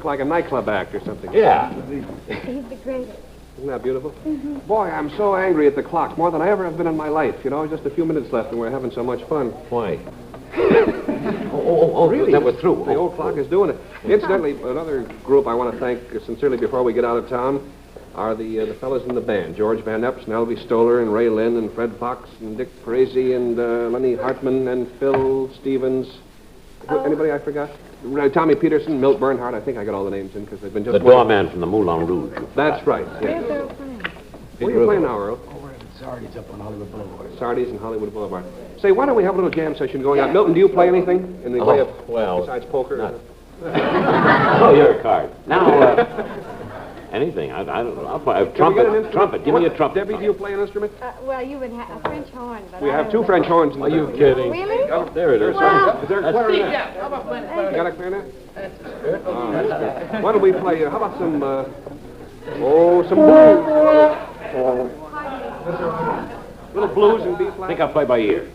Speaker 2: Like a nightclub act or something.
Speaker 17: Yeah.
Speaker 6: He's the greatest.
Speaker 2: Isn't that beautiful?
Speaker 6: Mm-hmm.
Speaker 2: Boy, I'm so angry at the clock, more than I ever have been in my life. You know, just a few minutes left and we're having so much fun.
Speaker 17: Why?
Speaker 2: Really?
Speaker 17: Then we're through.
Speaker 2: The old clock is doing it. Incidentally, another group I want to thank sincerely before we get out of town are the fellas in the band. George Van Epps and Elvie Stoller and Ray Lynn and Fred Fox and Dick Parisi and Lenny Hartman and Phil Stevens. Anybody I forgot? Tommy Peterson, Milt Bernhardt. I think I got all the names in because they've been just...
Speaker 17: The doorman from the Moulin Rouge.
Speaker 2: That's right. Yeah. Where are you playing now, Earl?
Speaker 8: Over at Sardi's up on Hollywood Boulevard.
Speaker 2: Sardi's and Hollywood Boulevard. Say, why don't we have a little jam session going on? Milton, do you play anything in the way of...
Speaker 17: well...
Speaker 2: Besides poker?
Speaker 17: Not... Oh, you're a card. Now, Anything. I don't know. I'll play a trumpet. Trumpet. Give me a trumpet.
Speaker 2: Debbie, do you play an instrument?
Speaker 6: Well, you would have a French horn. But
Speaker 2: We have two French horns.
Speaker 17: Are you kidding?
Speaker 6: Really?
Speaker 2: Oh,
Speaker 17: there it is.
Speaker 6: Wow.
Speaker 2: Is there a clarinet? You got a clarinet? Oh, that's good. Why don't we play? How about some? Some blues. Little blues in B flat.
Speaker 17: I think I'll play by ear.